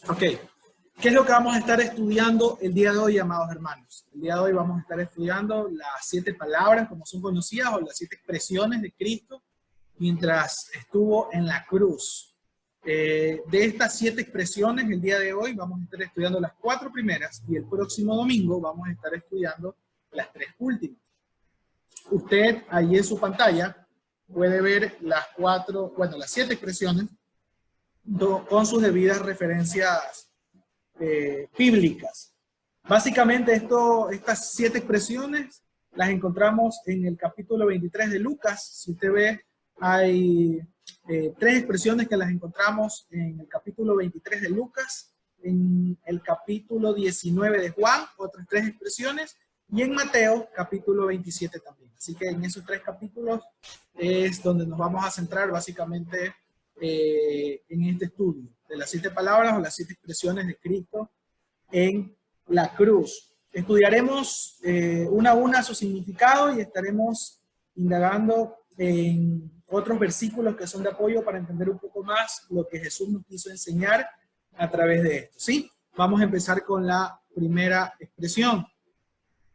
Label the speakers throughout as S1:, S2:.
S1: Ok, ¿qué es lo que vamos a estar estudiando el día de hoy, amados hermanos? El día de hoy vamos a estar estudiando las 7 palabras, como son conocidas, o las 7 expresiones de Cristo mientras estuvo en la cruz. De estas 7 expresiones, el día de hoy vamos a estar estudiando las 4 primeras y el próximo domingo vamos a estar estudiando las 3 últimas. Usted ahí en su pantalla puede ver las 7 expresiones con sus debidas referencias bíblicas. Básicamente estas 7 expresiones las encontramos en el capítulo 23 de Lucas. Si usted ve, hay 3 expresiones que las encontramos en el capítulo 23 de Lucas, en el capítulo 19 de Juan, otras 3 expresiones, y en Mateo, capítulo 27 también. Así que en esos 3 capítulos es donde nos vamos a centrar básicamente en este estudio de las 7 palabras o las 7 expresiones de Cristo en la cruz. Estudiaremos una a una su significado y estaremos indagando en otros versículos que son de apoyo para entender un poco más lo que Jesús nos quiso enseñar a través de esto. ¿Sí? Vamos a empezar con la primera expresión,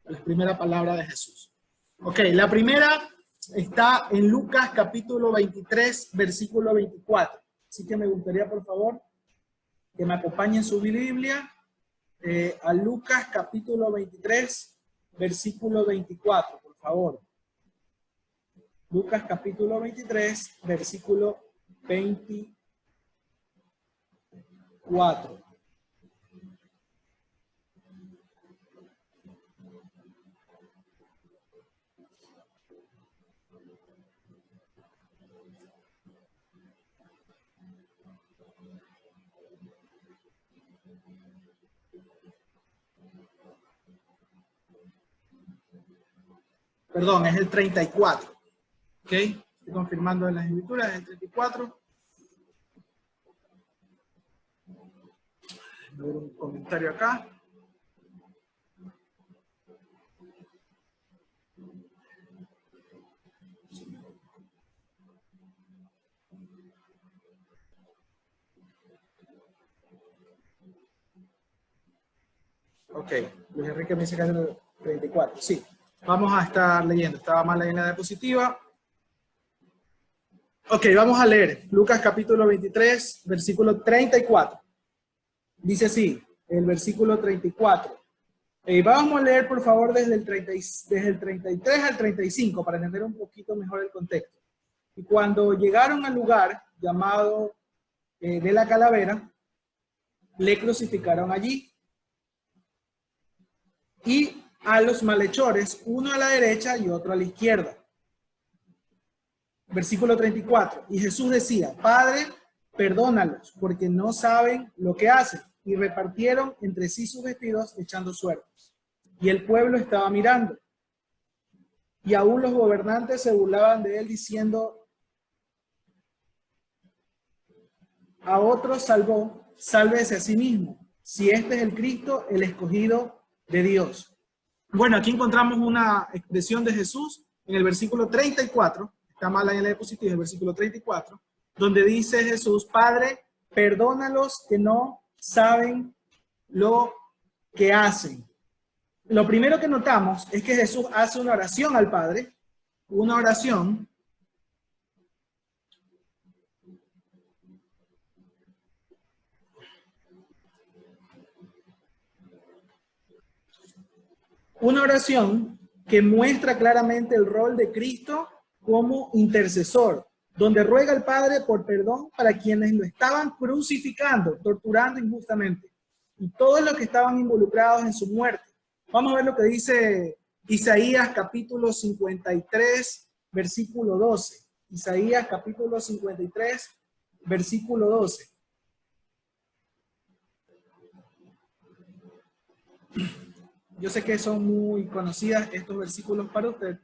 S1: la primera palabra de Jesús. Ok, la primera está en Lucas capítulo 23, versículo 24. Así que me gustaría, por favor, que me acompañen su Biblia a Lucas capítulo 23, versículo 24, por favor. Lucas capítulo 23, versículo 24. Perdón, es el 34. ¿Ok? Estoy confirmando en las escrituras, es el 34. Voy a ver un comentario acá. Ok, Luis Enrique me dice que es el 34. Sí, vamos a estar leyendo. Estaba mal ahí en la diapositiva. Ok, vamos a leer Lucas capítulo 23, versículo 34. Dice así, el versículo 34. Vamos a leer, por favor, desde el 33 al 35 para entender un poquito mejor el contexto. Y cuando llegaron al lugar llamado de la calavera, le crucificaron allí. Y a los malhechores, uno a la derecha y otro a la izquierda. Versículo 34. Y Jesús decía, Padre, perdónalos, porque no saben lo que hacen. Y repartieron entre sí sus vestidos, echando suertes. Y el pueblo estaba mirando. Y aún los gobernantes se burlaban de él, diciendo, a otros salvó, sálvese a sí mismo, si este es el Cristo, el escogido de Dios. Bueno, aquí encontramos una expresión de Jesús en el versículo 34, está mal ahí en la diapositiva, el versículo 34, donde dice Jesús, Padre, perdónalos que no saben lo que hacen. Lo primero que notamos es que Jesús hace una oración al Padre, una oración que muestra claramente el rol de Cristo como intercesor, donde ruega al Padre por perdón para quienes lo estaban crucificando, torturando injustamente, y todos los que estaban involucrados en su muerte. Vamos a ver lo que dice Isaías capítulo 53, versículo 12. Isaías capítulo 53, versículo 12. Yo sé que son muy conocidas estos versículos para usted.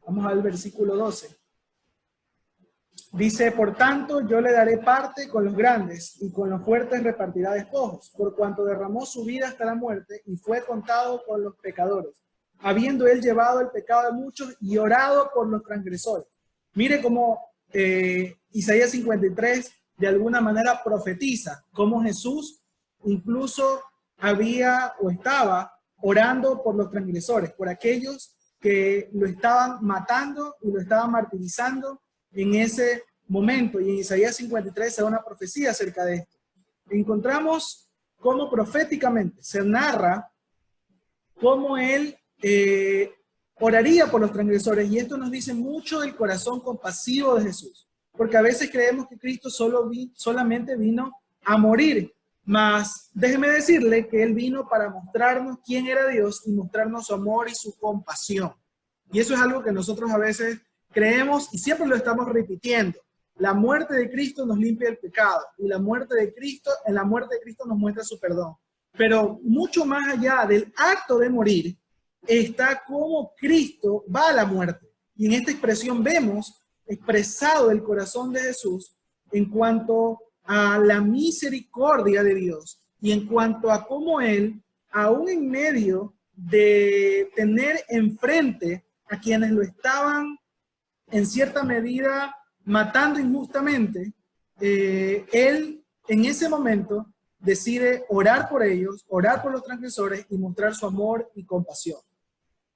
S1: Vamos al versículo 12. Dice, por tanto, yo le daré parte con los grandes y con los fuertes repartirá despojos, por cuanto derramó su vida hasta la muerte y fue contado con los pecadores, habiendo él llevado el pecado de muchos y orado por los transgresores. Mire cómo Isaías 53 de alguna manera profetiza cómo Jesús incluso había o estaba orando por los transgresores, por aquellos que lo estaban matando y lo estaban martirizando en ese momento. Y en Isaías 53 se da una profecía acerca de esto. Encontramos cómo proféticamente se narra cómo él oraría por los transgresores, y esto nos dice mucho del corazón compasivo de Jesús, porque a veces creemos que Cristo solamente vino a morir, mas déjeme decirle que Él vino para mostrarnos quién era Dios y mostrarnos su amor y su compasión. Y eso es algo que nosotros a veces creemos y siempre lo estamos repitiendo. La muerte de Cristo nos limpia el pecado, y en la muerte de Cristo nos muestra su perdón. Pero mucho más allá del acto de morir, está cómo Cristo va a la muerte. Y en esta expresión vemos expresado el corazón de Jesús en cuanto a la misericordia de Dios y en cuanto a cómo Él, aún en medio de tener enfrente a quienes lo estaban en cierta medida matando injustamente, Él en ese momento decide orar por ellos, orar por los transgresores y mostrar su amor y compasión.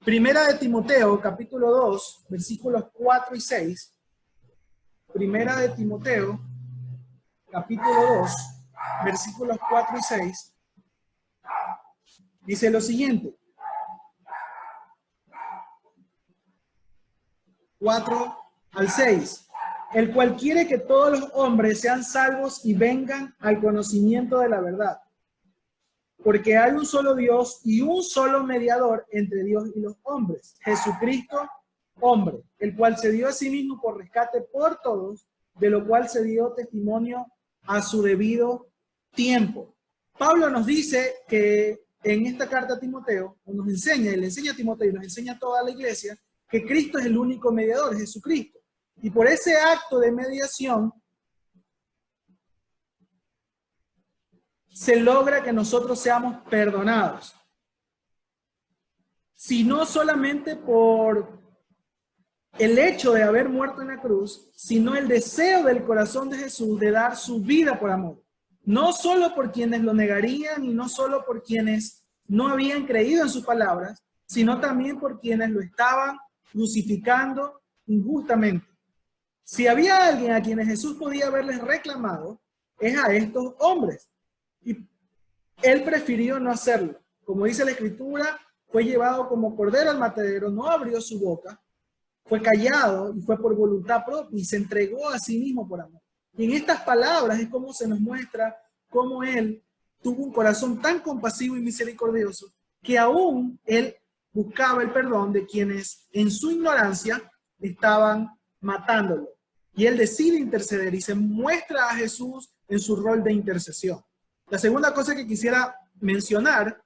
S1: Primera de Timoteo, capítulo 2, versículos 4 y 6. Primera de Timoteo, capítulo 2, versículos 4 y 6. Dice lo siguiente. 4 al 6. El cual quiere que todos los hombres sean salvos y vengan al conocimiento de la verdad. Porque hay un solo Dios y un solo mediador entre Dios y los hombres, Jesucristo, hombre, el cual se dio a sí mismo por rescate por todos, de lo cual se dio testimonio a su debido tiempo. Pablo nos dice que en esta carta a Timoteo, nos enseña, y le enseña a Timoteo y nos enseña a toda la iglesia, que Cristo es el único mediador, Jesucristo. Y por ese acto de mediación, se logra que nosotros seamos perdonados. Si no solamente por el hecho de haber muerto en la cruz, sino el deseo del corazón de Jesús de dar su vida por amor. No solo por quienes lo negarían y no solo por quienes no habían creído en sus palabras, sino también por quienes lo estaban crucificando injustamente. Si había alguien a quienes Jesús podía haberles reclamado, es a estos hombres. Y él prefirió no hacerlo. Como dice la Escritura, fue llevado como cordero al matadero, no abrió su boca, fue callado y fue por voluntad propia y se entregó a sí mismo por amor. Y en estas palabras es como se nos muestra cómo él tuvo un corazón tan compasivo y misericordioso que aún él buscaba el perdón de quienes en su ignorancia estaban matándolo. Y él decide interceder y se muestra a Jesús en su rol de intercesión. La segunda cosa que quisiera mencionar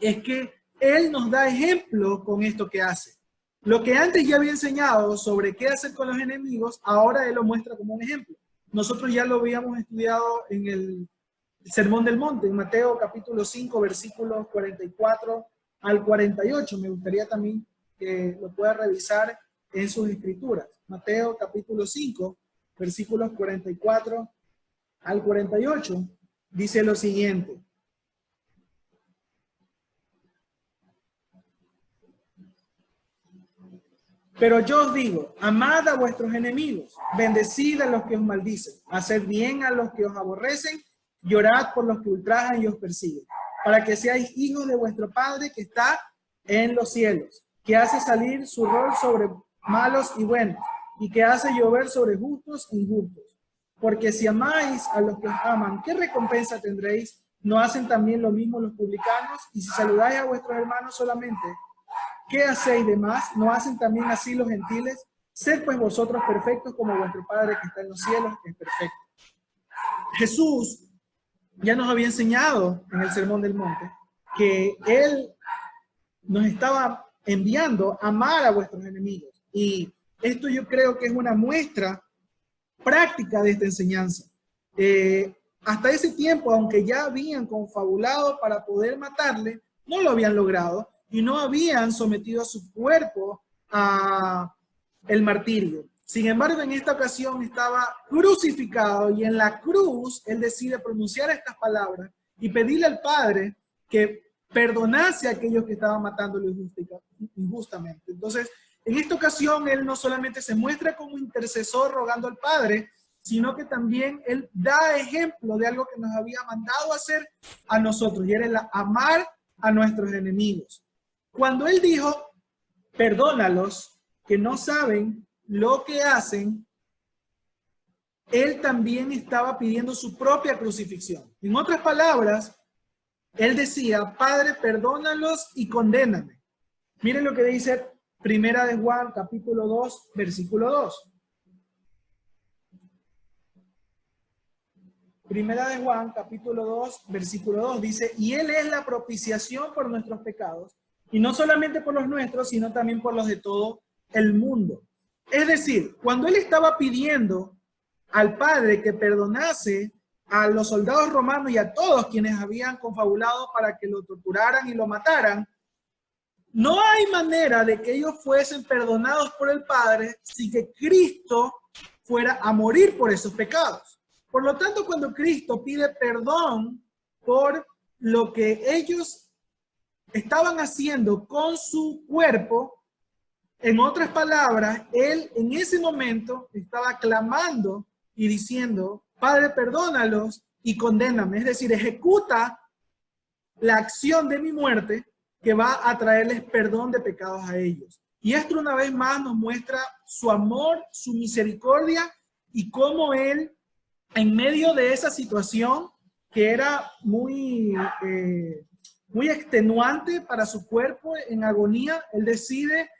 S1: es que él nos da ejemplo con esto que hace. Lo que antes ya había enseñado sobre qué hacer con los enemigos, ahora él lo muestra como un ejemplo. Nosotros ya lo habíamos estudiado en el Sermón del Monte, en Mateo capítulo 5, versículos 44 al 48. Me gustaría también que lo pueda revisar en sus escrituras. Mateo capítulo 5, versículos 44 al 48, dice lo siguiente. Pero yo os digo, amad a vuestros enemigos, bendecid a los que os maldicen, haced bien a los que os aborrecen, y orad por los que ultrajan y os persiguen, para que seáis hijos de vuestro Padre que está en los cielos, que hace salir su rol sobre malos y buenos, y que hace llover sobre justos e injustos. Porque si amáis a los que os aman, ¿qué recompensa tendréis? ¿No hacen también lo mismo los publicanos? Y si saludáis a vuestros hermanos solamente, ¿qué hacéis de más? ¿No hacen también así los gentiles? Sed pues vosotros perfectos como vuestro Padre que está en los cielos es perfecto. Jesús ya nos había enseñado en el Sermón del Monte que Él nos estaba enviando a amar a vuestros enemigos. Y esto yo creo que es una muestra práctica de esta enseñanza. Hasta ese tiempo, aunque ya habían confabulado para poder matarle, no lo habían logrado y no habían sometido a su cuerpo a el martirio. Sin embargo, en esta ocasión estaba crucificado y en la cruz él decide pronunciar estas palabras y pedirle al Padre que perdonase a aquellos que estaban matándolo injustamente. Entonces, en esta ocasión, él no solamente se muestra como intercesor rogando al Padre, sino que también él da ejemplo de algo que nos había mandado hacer a nosotros, y era el amar a nuestros enemigos. Cuando él dijo, perdónalos, que no saben lo que hacen, él también estaba pidiendo su propia crucifixión. En otras palabras, él decía, Padre, perdónalos y condéname. Miren lo que dice Primera de Juan, capítulo 2, versículo 2. Primera de Juan, capítulo 2, versículo 2, dice, y Él es la propiciación por nuestros pecados, y no solamente por los nuestros, sino también por los de todo el mundo. Es decir, cuando Él estaba pidiendo al Padre que perdonase a los soldados romanos y a todos quienes habían confabulado para que lo torturaran y lo mataran, no hay manera de que ellos fuesen perdonados por el Padre sin que Cristo fuera a morir por esos pecados. Por lo tanto, cuando Cristo pide perdón por lo que ellos estaban haciendo con su cuerpo, en otras palabras, Él en ese momento estaba clamando y diciendo, Padre, perdónalos y condéname. Es decir, ejecuta la acción de mi muerte que va a traerles perdón de pecados a ellos. Y esto una vez más nos muestra su amor, su misericordia y cómo Él, en medio de esa situación que era muy extenuante para su cuerpo en agonía, Él decide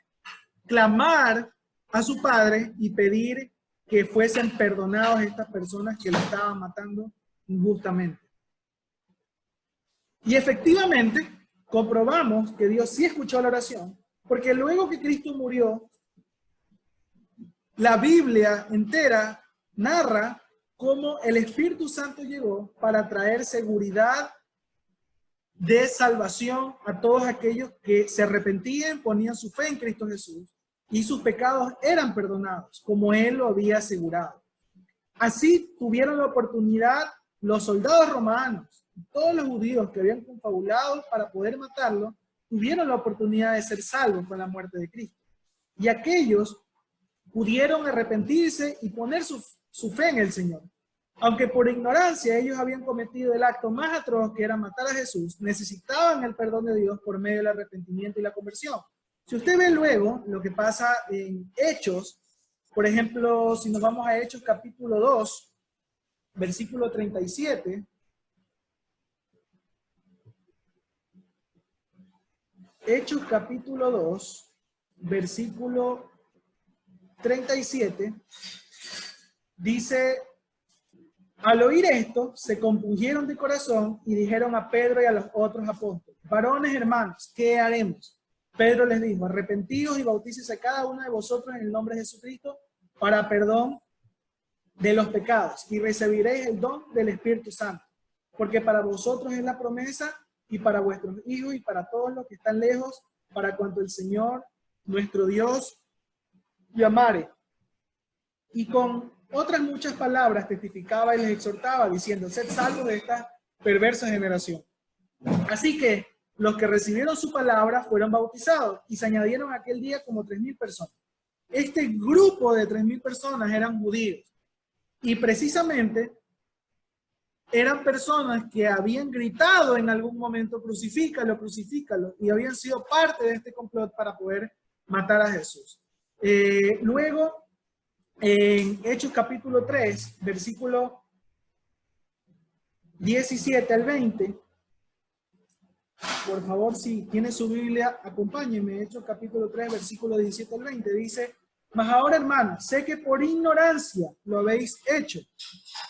S1: clamar a su Padre y pedir que fuesen perdonados estas personas que lo estaban matando injustamente. Y efectivamente, comprobamos que Dios sí escuchó la oración, porque luego que Cristo murió, la Biblia entera narra cómo el Espíritu Santo llegó para traer seguridad de salvación a todos aquellos que se arrepentían, ponían su fe en Cristo Jesús y sus pecados eran perdonados, como Él lo había asegurado. Así tuvieron la oportunidad los soldados romanos, todos los judíos que habían confabulado para poder matarlo, tuvieron la oportunidad de ser salvos con la muerte de Cristo. Y aquellos pudieron arrepentirse y poner su fe en el Señor. Aunque por ignorancia ellos habían cometido el acto más atroz, que era matar a Jesús, necesitaban el perdón de Dios por medio del arrepentimiento y la conversión. Si usted ve luego lo que pasa en Hechos, por ejemplo, si nos vamos a Hechos capítulo 2, versículo 37, Hechos capítulo 2, versículo 37, dice, al oír esto, se compungieron de corazón y dijeron a Pedro y a los otros apóstoles, varones hermanos, ¿qué haremos? Pedro les dijo, arrepentíos y bautícese cada uno de vosotros en el nombre de Jesucristo para perdón de los pecados y recibiréis el don del Espíritu Santo, porque para vosotros es la promesa y para vuestros hijos y para todos los que están lejos, para cuanto el Señor, nuestro Dios, llamare. Y con otras muchas palabras testificaba y les exhortaba, diciendo, sed salvos de esta perversa generación. Así que los que recibieron su palabra fueron bautizados y se añadieron aquel día como 3,000 personas. Este grupo de 3,000 personas eran judíos y precisamente eran personas que habían gritado en algún momento, crucifícalo, crucifícalo, y habían sido parte de este complot para poder matar a Jesús. Luego, en Hechos capítulo 3, versículo 17 al 20, por favor, si tiene su Biblia, acompáñenme. Hechos capítulo 3, versículo 17 al 20, dice, mas ahora, hermanos, sé que por ignorancia lo habéis hecho,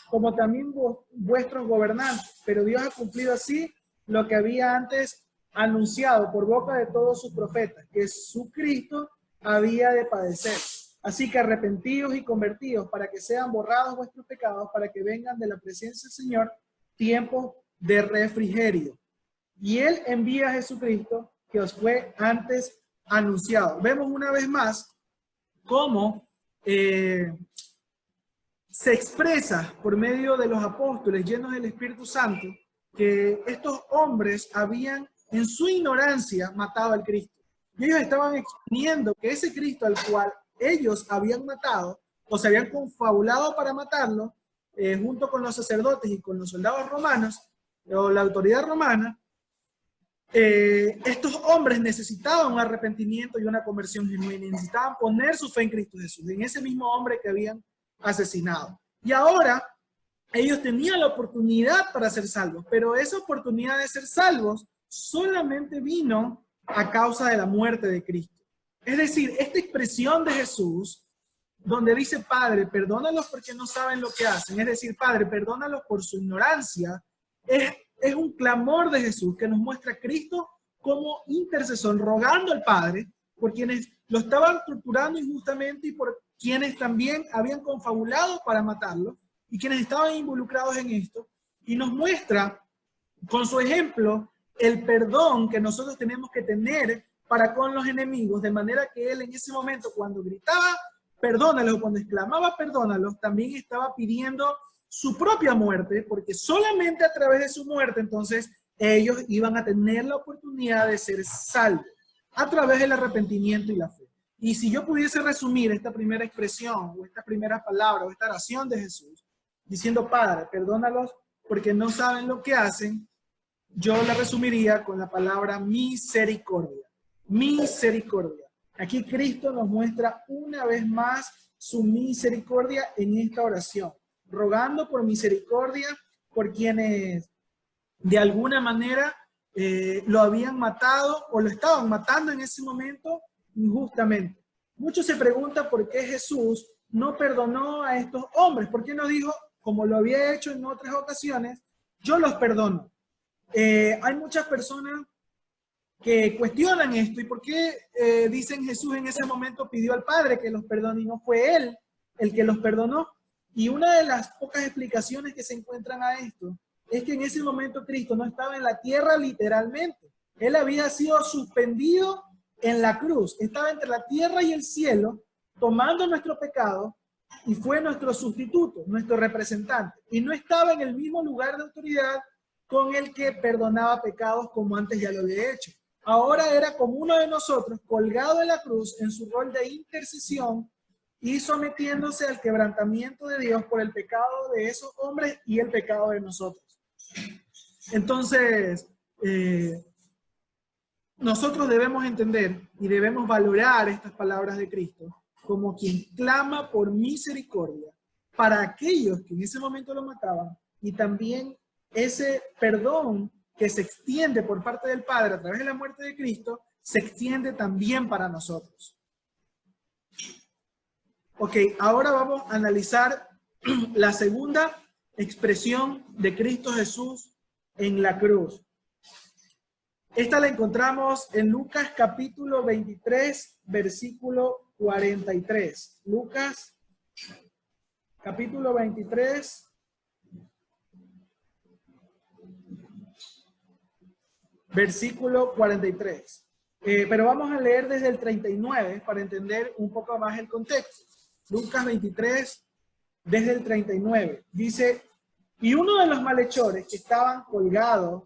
S1: como también vuestros gobernantes, pero Dios ha cumplido así lo que había antes anunciado por boca de todos sus profetas, que su Cristo había de padecer. Así que arrepentíos y convertíos para que sean borrados vuestros pecados, para que vengan de la presencia del Señor tiempos de refrigerio. Y Él envía a Jesucristo, que os fue antes anunciado. Vemos una vez más cómo se expresa por medio de los apóstoles llenos del Espíritu Santo que estos hombres habían, en su ignorancia, matado al Cristo. Y ellos estaban exponiendo que ese Cristo al cual ellos habían matado, o se habían confabulado para matarlo, junto con los sacerdotes y con los soldados romanos, o la autoridad romana, estos hombres necesitaban un arrepentimiento y una conversión genuina, y necesitaban poner su fe en Cristo Jesús, en ese mismo hombre que habían asesinado. Y ahora ellos tenían la oportunidad para ser salvos, pero esa oportunidad de ser salvos solamente vino a causa de la muerte de Cristo. Es decir, esta expresión de Jesús, donde dice, Padre, perdónalos porque no saben lo que hacen, es decir, Padre, perdónalos por su ignorancia, es un clamor de Jesús que nos muestra a Cristo como intercesor, rogando al Padre por quienes lo estaban torturando injustamente y por quienes también habían confabulado para matarlo y quienes estaban involucrados en esto, y nos muestra con su ejemplo el perdón que nosotros tenemos que tener para con los enemigos, de manera que él en ese momento, cuando gritaba perdónalos, cuando exclamaba perdónalos, también estaba pidiendo su propia muerte, porque solamente a través de su muerte entonces ellos iban a tener la oportunidad de ser salvos a través del arrepentimiento y la fe. Y si yo pudiese resumir esta primera expresión o esta primera palabra o esta oración de Jesús diciendo, Padre, perdónalos porque no saben lo que hacen, yo la resumiría con la palabra misericordia. Misericordia. Aquí Cristo nos muestra una vez más su misericordia en esta oración, rogando por misericordia por quienes de alguna manera lo habían matado o lo estaban matando en ese momento injustamente. Muchos se preguntan por qué Jesús no perdonó a estos hombres, por qué no dijo, como lo había hecho en otras ocasiones, yo los perdono. Hay muchas personas que cuestionan esto y por qué dicen Jesús en ese momento pidió al Padre que los perdone y no fue Él el que los perdonó. Y una de las pocas explicaciones que se encuentran a esto es que en ese momento Cristo no estaba en la tierra literalmente. Él había sido suspendido en la cruz. Estaba entre la tierra y el cielo tomando nuestro pecado y fue nuestro sustituto, nuestro representante. Y no estaba en el mismo lugar de autoridad con el que perdonaba pecados como antes ya lo había hecho. Ahora era como uno de nosotros, colgado en la cruz en su rol de intercesión y sometiéndose al quebrantamiento de Dios por el pecado de esos hombres y el pecado de nosotros. Entonces, nosotros debemos entender y debemos valorar estas palabras de Cristo como quien clama por misericordia para aquellos que en ese momento lo mataban, y también ese perdón que se extiende por parte del Padre a través de la muerte de Cristo, se extiende también para nosotros. Ok, ahora vamos a analizar la segunda expresión de Cristo Jesús en la cruz. Esta la encontramos en Lucas capítulo 23, versículo 43. Lucas capítulo 23, versículo 43. Pero vamos a leer desde el 39 para entender un poco más el contexto. Lucas 23, desde el 39. Dice, y uno de los malhechores que estaban colgados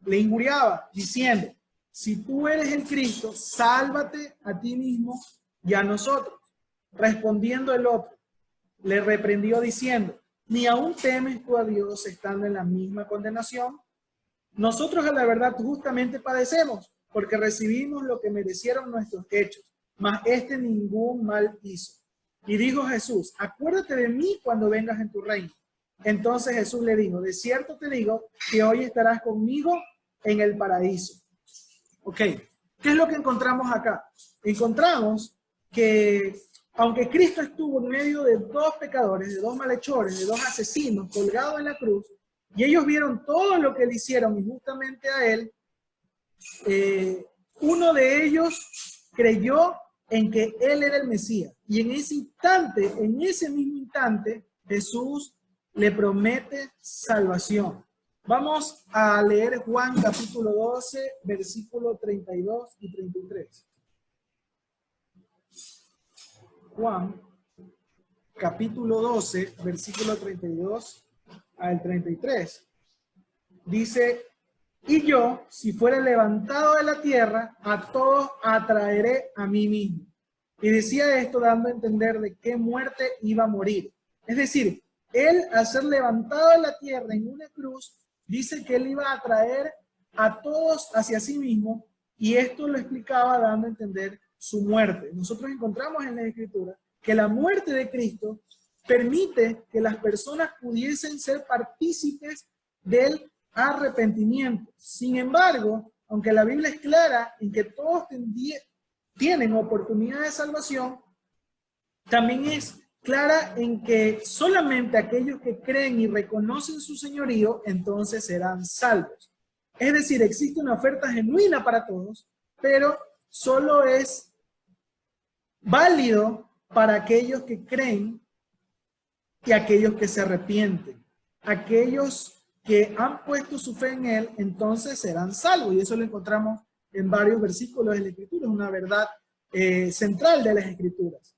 S1: le injuriaba, diciendo, si tú eres el Cristo, sálvate a ti mismo y a nosotros. Respondiendo el otro, le reprendió diciendo, ¿ni aún temes tú a Dios estando en la misma condenación? Nosotros a la verdad justamente padecemos, porque recibimos lo que merecieron nuestros hechos, mas este ningún mal hizo. Y dijo Jesús, acuérdate de mí cuando vengas en tu reino. Entonces Jesús le dijo, de cierto te digo que hoy estarás conmigo en el paraíso. Ok, ¿qué es lo que encontramos acá? Encontramos que aunque Cristo estuvo en medio de dos pecadores, de dos malhechores, de dos asesinos colgados en la cruz, y ellos vieron todo lo que le hicieron injustamente a él, uno de ellos creyó en que él era el Mesías. Y en ese instante, en ese mismo instante, Jesús le promete salvación. Vamos a leer Juan capítulo 12, versículo 32 y 33. Juan capítulo 12, versículo 32 al 33. dice, y yo, si fuera levantado de la tierra, a todos atraeré a mí mismo. Y decía esto dando a entender de qué muerte iba a morir. Es decir, él, al ser levantado de la tierra en una cruz, dice que él iba a atraer a todos hacia sí mismo, y esto lo explicaba dando a entender su muerte. Nosotros encontramos en la Escritura que la muerte de Cristo permite que las personas pudiesen ser partícipes del arrepentimiento. Sin embargo, aunque la Biblia es clara en que todos tienen oportunidad de salvación, también es clara en que solamente aquellos que creen y reconocen su señorío, entonces serán salvos. Es decir, existe una oferta genuina para todos, pero solo es válido para aquellos que creen y aquellos que se arrepienten. Aquellos que han puesto su fe en él, entonces serán salvos. Y eso lo encontramos en varios versículos de la Escritura. Es una verdad central de las Escrituras.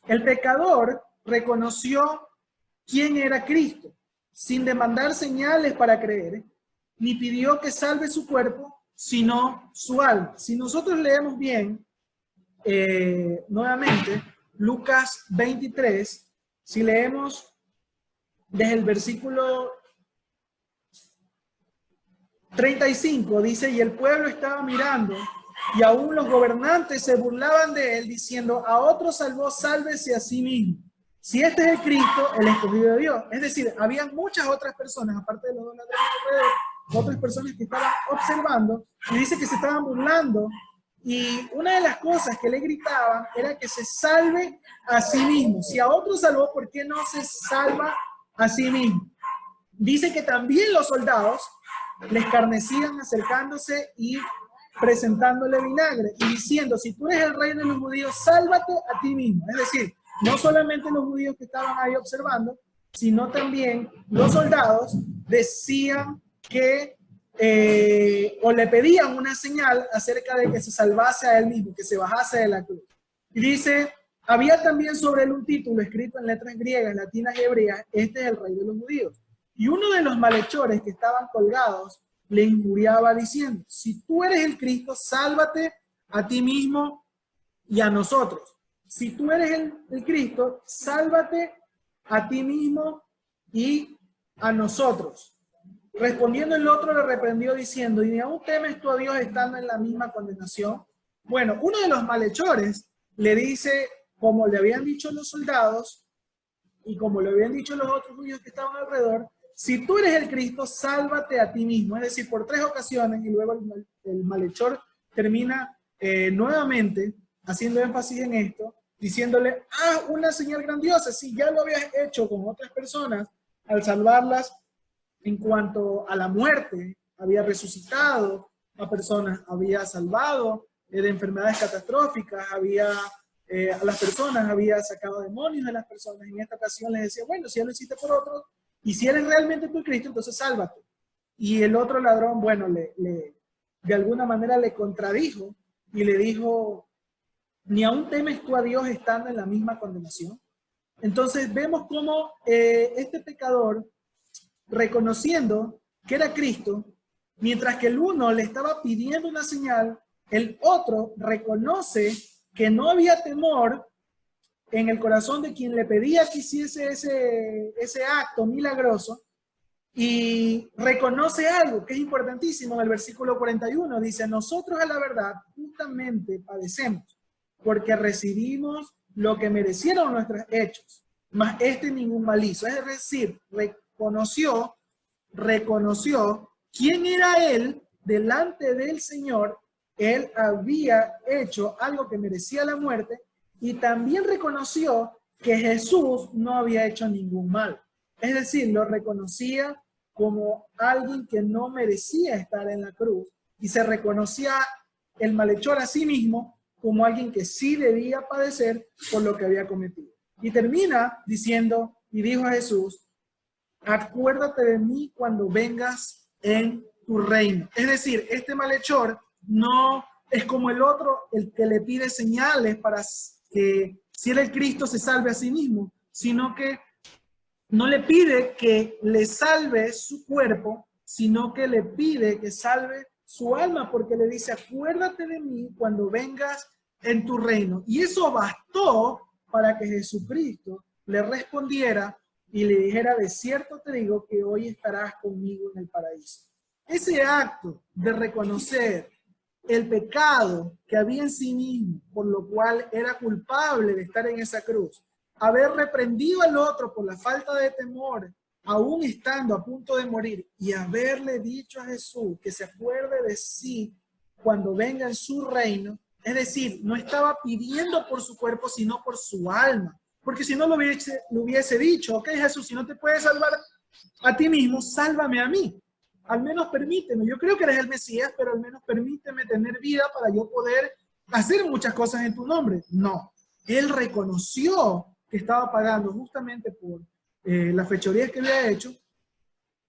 S1: El pecador reconoció quién era Cristo, sin demandar señales para creer, ni pidió que salve su cuerpo, sino su alma. Si nosotros leemos bien, nuevamente, Lucas 23, si leemos desde el versículo 35, dice, y el pueblo estaba mirando, y aún los gobernantes se burlaban de él, diciendo, a otro salvó, sálvese a sí mismo. Si este es el Cristo, el escogido de Dios. Es decir, había muchas otras personas, aparte de los dos ladrones alrededor, otras personas que estaban observando, y dice que se estaban burlando, y una de las cosas que le gritaban era que se salve a sí mismo. Si a otro salvó, ¿por qué no se salva a sí mismo? Dice que también los soldados le escarnecían acercándose y presentándole vinagre y diciendo, si tú eres el rey de los judíos, sálvate a ti mismo. Es decir, no solamente los judíos que estaban ahí observando, sino también los soldados decían que, o le pedían una señal acerca de que se salvase a él mismo, que se bajase de la cruz. Y dice, había también sobre él un título escrito en letras griegas, latinas y hebreas, este es el rey de los judíos. Y uno de los malhechores que estaban colgados le injuriaba diciendo, si tú eres el Cristo, sálvate a ti mismo y a nosotros. Si tú eres el Cristo, sálvate a ti mismo y a nosotros. Respondiendo el otro le reprendió diciendo, ¿y ni aún temes tú a Dios estando en la misma condenación? Bueno, uno de los malhechores le dice, como le habían dicho los soldados y como le habían dicho los otros judíos que estaban alrededor, si tú eres el Cristo, sálvate a ti mismo. Es decir, por 3 ocasiones, y luego el malhechor termina nuevamente haciendo énfasis en esto, diciéndole, una señal grandiosa, si ya lo habías hecho con otras personas, al salvarlas en cuanto a la muerte, había resucitado a personas, había salvado de enfermedades catastróficas, a las personas, había sacado demonios de las personas. En esta ocasión les decía, bueno, si ya lo hiciste por otros, y si eres realmente tu Cristo, entonces sálvate. Y el otro ladrón, bueno, de alguna manera le contradijo y le dijo, ¿ni aún temes tú a Dios estando en la misma condenación? Entonces vemos cómo este pecador, reconociendo que era Cristo, mientras que el uno le estaba pidiendo una señal, el otro reconoce que no había temor en el corazón de quien le pedía que hiciese ese acto milagroso, y reconoce algo que es importantísimo en el versículo 41. Dice, nosotros a la verdad justamente padecemos, porque recibimos lo que merecieron nuestros hechos, mas ningún mal hizo. Es decir, reconoció quién era él delante del Señor. Él había hecho algo que merecía la muerte, y también reconoció que Jesús no había hecho ningún mal. Es decir, lo reconocía como alguien que no merecía estar en la cruz, y se reconocía el malhechor a sí mismo como alguien que sí debía padecer por lo que había cometido. Y termina diciendo, y dijo a Jesús, acuérdate de mí cuando vengas en tu reino. Es decir, este malhechor no es como el otro, el que le pide señales para que si era el Cristo se salve a sí mismo, sino que no le pide que le salve su cuerpo, sino que le pide que salve su alma, porque le dice, acuérdate de mí cuando vengas en tu reino. Y eso bastó para que Jesucristo le respondiera y le dijera, de cierto te digo que hoy estarás conmigo en el paraíso. Ese acto de reconocer el pecado que había en sí mismo, por lo cual era culpable de estar en esa cruz, haber reprendido al otro por la falta de temor, aún estando a punto de morir, y haberle dicho a Jesús que se acuerde de sí cuando venga en su reino, es decir, no estaba pidiendo por su cuerpo, sino por su alma. Porque si no lo hubiese dicho, ok Jesús, si no te puedes salvar a ti mismo, sálvame a mí. Al menos permíteme, yo creo que eres el Mesías, pero al menos permíteme tener vida para yo poder hacer muchas cosas en tu nombre. No, él reconoció que estaba pagando justamente por las fechorías que había hecho,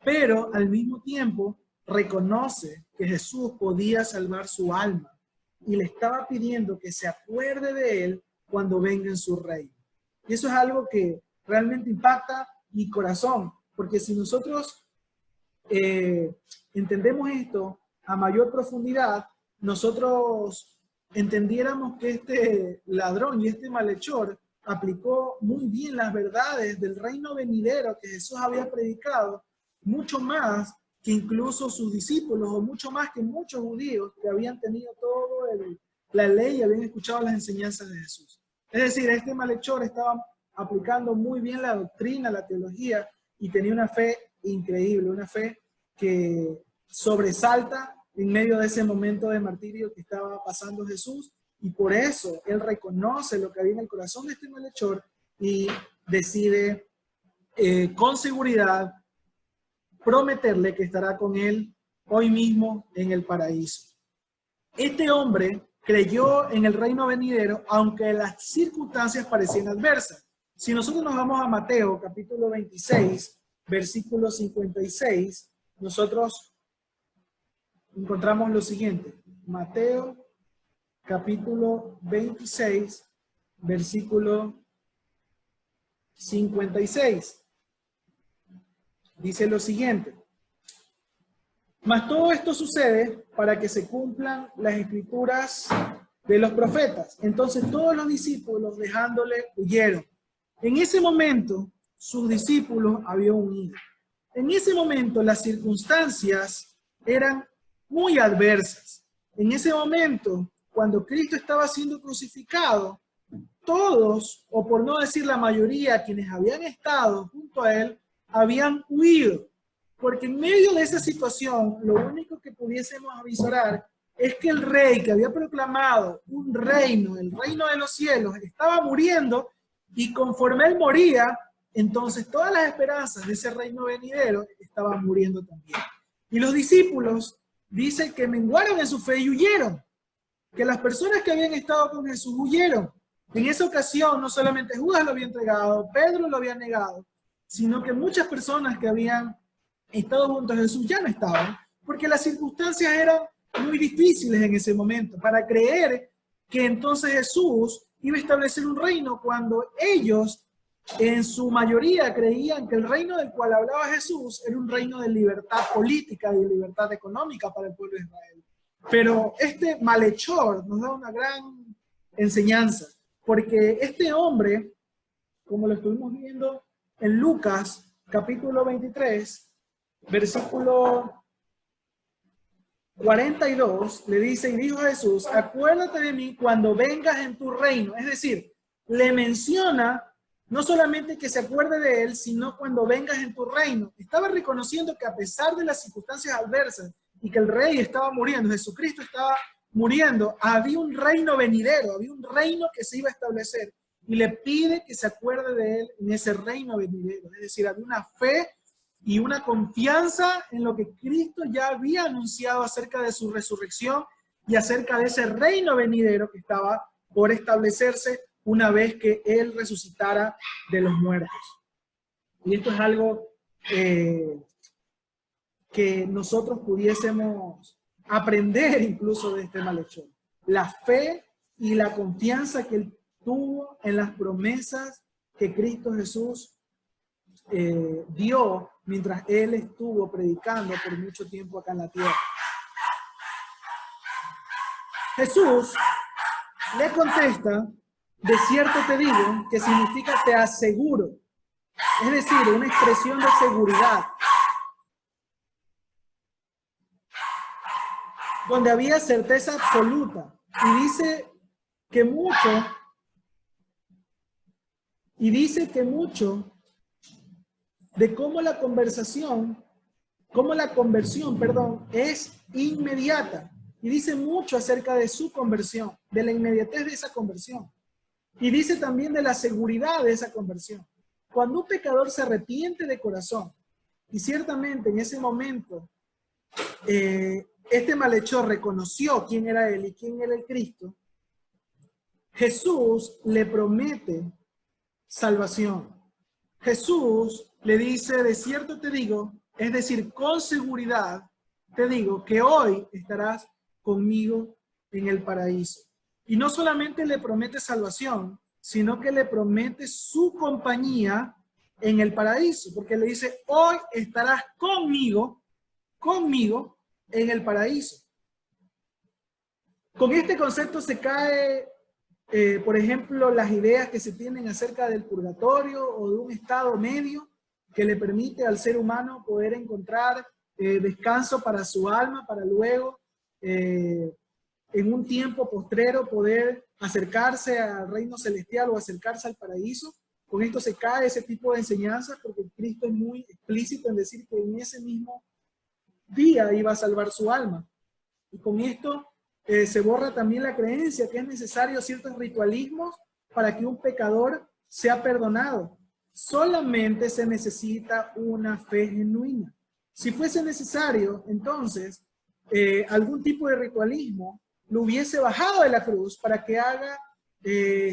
S1: pero al mismo tiempo reconoce que Jesús podía salvar su alma y le estaba pidiendo que se acuerde de él cuando venga en su reino. Y eso es algo que realmente impacta mi corazón, porque si nosotros entendemos esto a mayor profundidad, nosotros entendiéramos que este ladrón y este malhechor aplicó muy bien las verdades del reino venidero que Jesús había predicado, mucho más que incluso sus discípulos, o mucho más que muchos judíos que habían tenido toda la ley y habían escuchado las enseñanzas de Jesús. Es decir, este malhechor estaba aplicando muy bien la doctrina, la teología, y tenía una fe increíble, una fe que sobresalta en medio de ese momento de martirio que estaba pasando Jesús, y por eso él reconoce lo que había en el corazón de este malhechor y decide con seguridad prometerle que estará con él hoy mismo en el paraíso. Este hombre creyó en el reino venidero, aunque las circunstancias parecían adversas. Si nosotros nos vamos a Mateo, capítulo 26, versículo 56, nosotros encontramos lo siguiente. Mateo, capítulo 26, versículo 56. Dice lo siguiente. Mas todo esto sucede para que se cumplan las escrituras de los profetas. Entonces todos los discípulos, dejándole, huyeron. En ese momento, sus discípulos habían huido. En ese momento, las circunstancias eran muy adversas. En ese momento, cuando Cristo estaba siendo crucificado, todos, o por no decir la mayoría, quienes habían estado junto a él, habían huido. Porque en medio de esa situación, lo único que pudiésemos avisorar es que el rey que había proclamado un reino, el reino de los cielos, estaba muriendo, y conforme él moría, entonces todas las esperanzas de ese reino venidero estaban muriendo también. Y los discípulos dicen que menguaron en su fe y huyeron. Que las personas que habían estado con Jesús huyeron. En esa ocasión no solamente Judas lo había entregado, Pedro lo había negado, sino que muchas personas que habían estado junto a Jesús ya no estaban, porque las circunstancias eran muy difíciles en ese momento para creer que entonces Jesús iba a establecer un reino, cuando ellos en su mayoría creían que el reino del cual hablaba Jesús era un reino de libertad política y de libertad económica para el pueblo de Israel. Pero este malhechor nos da una gran enseñanza, porque este hombre, como lo estuvimos viendo en Lucas capítulo 23, versículo 42, le dice, y dijo Jesús, acuérdate de mí cuando vengas en tu reino. Es decir, le menciona no solamente que se acuerde de él, sino cuando vengas en tu reino. Estaba reconociendo que a pesar de las circunstancias adversas y que el rey estaba muriendo, Jesucristo estaba muriendo, había un reino venidero, había un reino que se iba a establecer, y le pide que se acuerde de él en ese reino venidero. Es decir, había una fe y una confianza en lo que Cristo ya había anunciado acerca de su resurrección y acerca de ese reino venidero que estaba por establecerse una vez que Él resucitara de los muertos. Y esto es algo que nosotros pudiésemos aprender incluso de este malhechor. La fe y la confianza que Él tuvo en las promesas que Cristo Jesús dio mientras Él estuvo predicando por mucho tiempo acá en la tierra. Jesús le contesta, de cierto te digo, que significa te aseguro. Es decir, una expresión de seguridad. Donde había certeza absoluta. Y dice que mucho de cómo la conversión, es inmediata. Y dice mucho acerca de su conversión, de la inmediatez de esa conversión. Y dice también de la seguridad de esa conversión. Cuando un pecador se arrepiente de corazón, y ciertamente en ese momento, este malhechor reconoció quién era él y quién era el Cristo, Jesús le promete salvación. Jesús le dice, de cierto te digo, es decir, con seguridad te digo que hoy estarás conmigo en el paraíso. Y no solamente le promete salvación, sino que le promete su compañía en el paraíso, porque le dice, hoy estarás conmigo en el paraíso. Con este concepto se cae, por ejemplo, las ideas que se tienen acerca del purgatorio o de un estado medio que le permite al ser humano poder encontrar descanso para su alma, para luego, en un tiempo postrero, poder acercarse al reino celestial o acercarse al paraíso. Con esto se cae ese tipo de enseñanzas, porque Cristo es muy explícito en decir que en ese mismo día iba a salvar su alma. Y con esto se borra también la creencia que es necesario ciertos ritualismos para que un pecador sea perdonado. Solamente se necesita una fe genuina. Si fuese necesario, entonces, algún tipo de ritualismo lo hubiese bajado de la cruz para que haga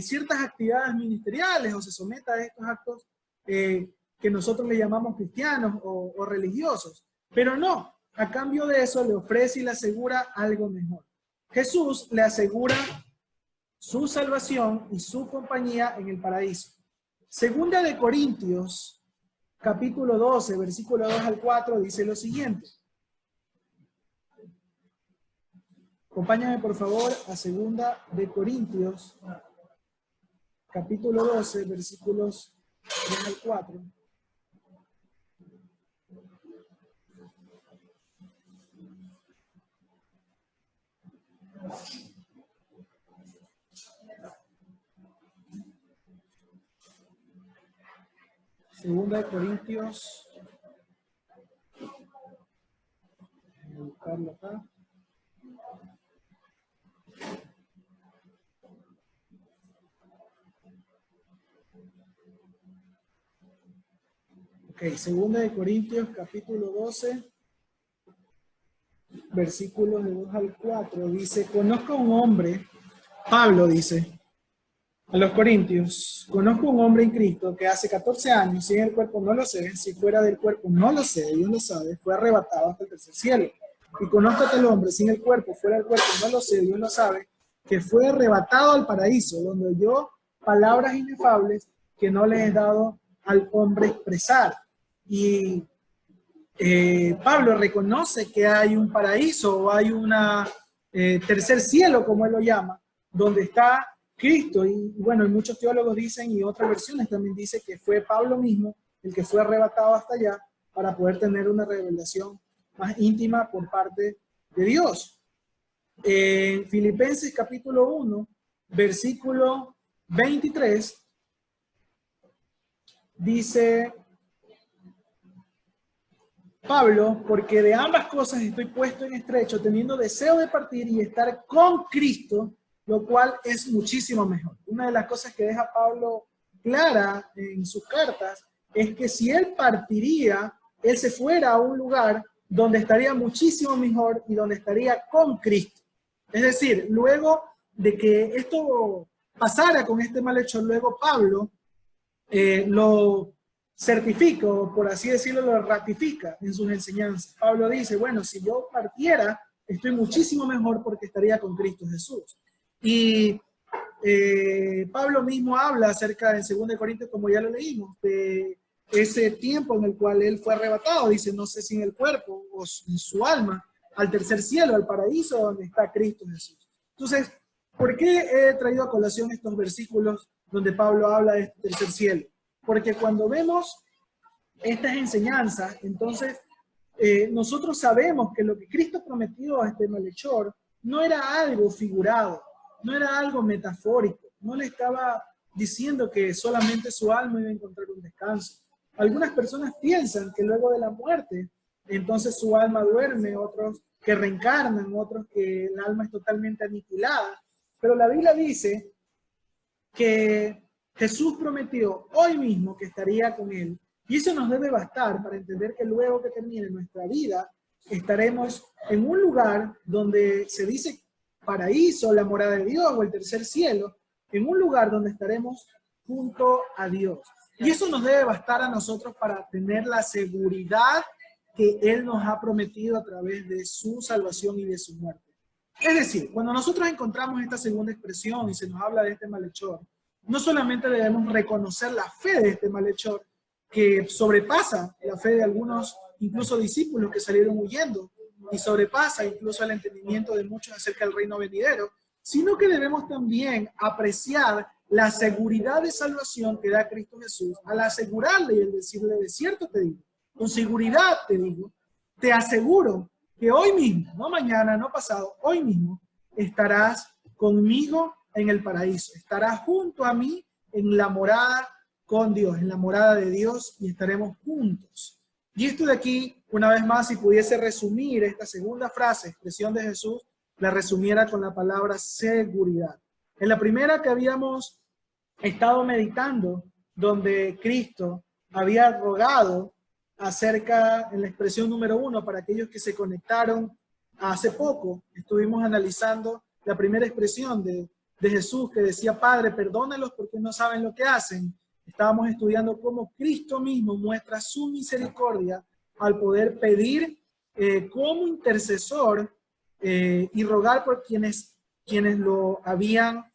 S1: ciertas actividades ministeriales o se someta a estos actos que nosotros le llamamos cristianos o religiosos. Pero no, a cambio de eso le ofrece y le asegura algo mejor. Jesús le asegura su salvación y su compañía en el paraíso. Segunda de Corintios, capítulo 12, versículo 2 al 4, dice lo siguiente. Acompáñame por favor a Segunda de Corintios, capítulo 12, versículos 2 al 4. Segunda de Corintios, voy a buscarlo acá. Ok, Segunda de Corintios, capítulo 12, versículos de 2 al 4, dice, conozco a un hombre, Pablo dice a los Corintios, conozco a un hombre en Cristo que hace 14 años, si en el cuerpo no lo sé, si fuera del cuerpo no lo sé, Dios lo sabe, fue arrebatado hasta el tercer cielo. Y conozco a tal hombre, sin el cuerpo, fuera del cuerpo no lo sé, Dios lo sabe, que fue arrebatado al paraíso, donde oyó palabras inefables que no le he dado al hombre expresar. Y Pablo reconoce que hay un paraíso o hay una tercer cielo, como él lo llama, donde está Cristo. Y bueno, y muchos teólogos dicen, y otras versiones también dice que fue Pablo mismo el que fue arrebatado hasta allá para poder tener una revelación más íntima por parte de Dios. En Filipenses capítulo 1, versículo 23, dice Pablo, porque de ambas cosas estoy puesto en estrecho, teniendo deseo de partir y estar con Cristo, lo cual es muchísimo mejor. Una de las cosas que deja Pablo clara en sus cartas es que si él partiría, él se fuera a un lugar donde estaría muchísimo mejor y donde estaría con Cristo. Es decir, luego de que esto pasara con este malhechor, luego Pablo lo certifica, o por así decirlo, lo ratifica en sus enseñanzas. Pablo dice, bueno, si yo partiera, estoy muchísimo mejor porque estaría con Cristo Jesús. Y Pablo mismo habla acerca, en 2 Corintios, como ya lo leímos, de ese tiempo en el cual él fue arrebatado, dice, no sé si en el cuerpo o en su alma, al tercer cielo, al paraíso donde está Cristo Jesús. Entonces, ¿por qué he traído a colación estos versículos donde Pablo habla de este tercer cielo? Porque cuando vemos estas enseñanzas, entonces nosotros sabemos que lo que Cristo prometió a este malhechor no era algo figurado, no era algo metafórico, no le estaba diciendo que solamente su alma iba a encontrar un descanso. Algunas personas piensan que luego de la muerte, entonces su alma duerme, otros que reencarnan, otros que el alma es totalmente aniquilada. Pero la Biblia dice que Jesús prometió hoy mismo que estaría con él. Y eso nos debe bastar para entender que luego que termine nuestra vida, estaremos en un lugar donde se dice paraíso, la morada de Dios o el tercer cielo, en un lugar donde estaremos junto a Dios. Y eso nos debe bastar a nosotros para tener la seguridad que Él nos ha prometido a través de su salvación y de su muerte. Es decir, cuando nosotros encontramos esta segunda expresión y se nos habla de este malhechor, no solamente debemos reconocer la fe de este malhechor, que sobrepasa la fe de algunos, incluso discípulos que salieron huyendo, y sobrepasa incluso el entendimiento de muchos acerca del reino venidero, sino que debemos también apreciar la seguridad de salvación que da Cristo Jesús al asegurarle y al decirle, de cierto te digo, con seguridad te digo, te aseguro que hoy mismo, no mañana, no pasado, hoy mismo estarás conmigo en el paraíso, estarás junto a mí en la morada con Dios, en la morada de Dios, y estaremos juntos. Y esto de aquí, una vez más, si pudiese resumir esta segunda frase, expresión de Jesús, la resumiera con la palabra seguridad. En la primera que habíamos estado meditando, donde Cristo había rogado acerca, en la expresión número 1, para aquellos que se conectaron hace poco, estuvimos analizando la primera expresión de Jesús que decía, Padre, perdónalos porque no saben lo que hacen. Estábamos estudiando cómo Cristo mismo muestra su misericordia al poder pedir como intercesor y rogar por quienes lo habían,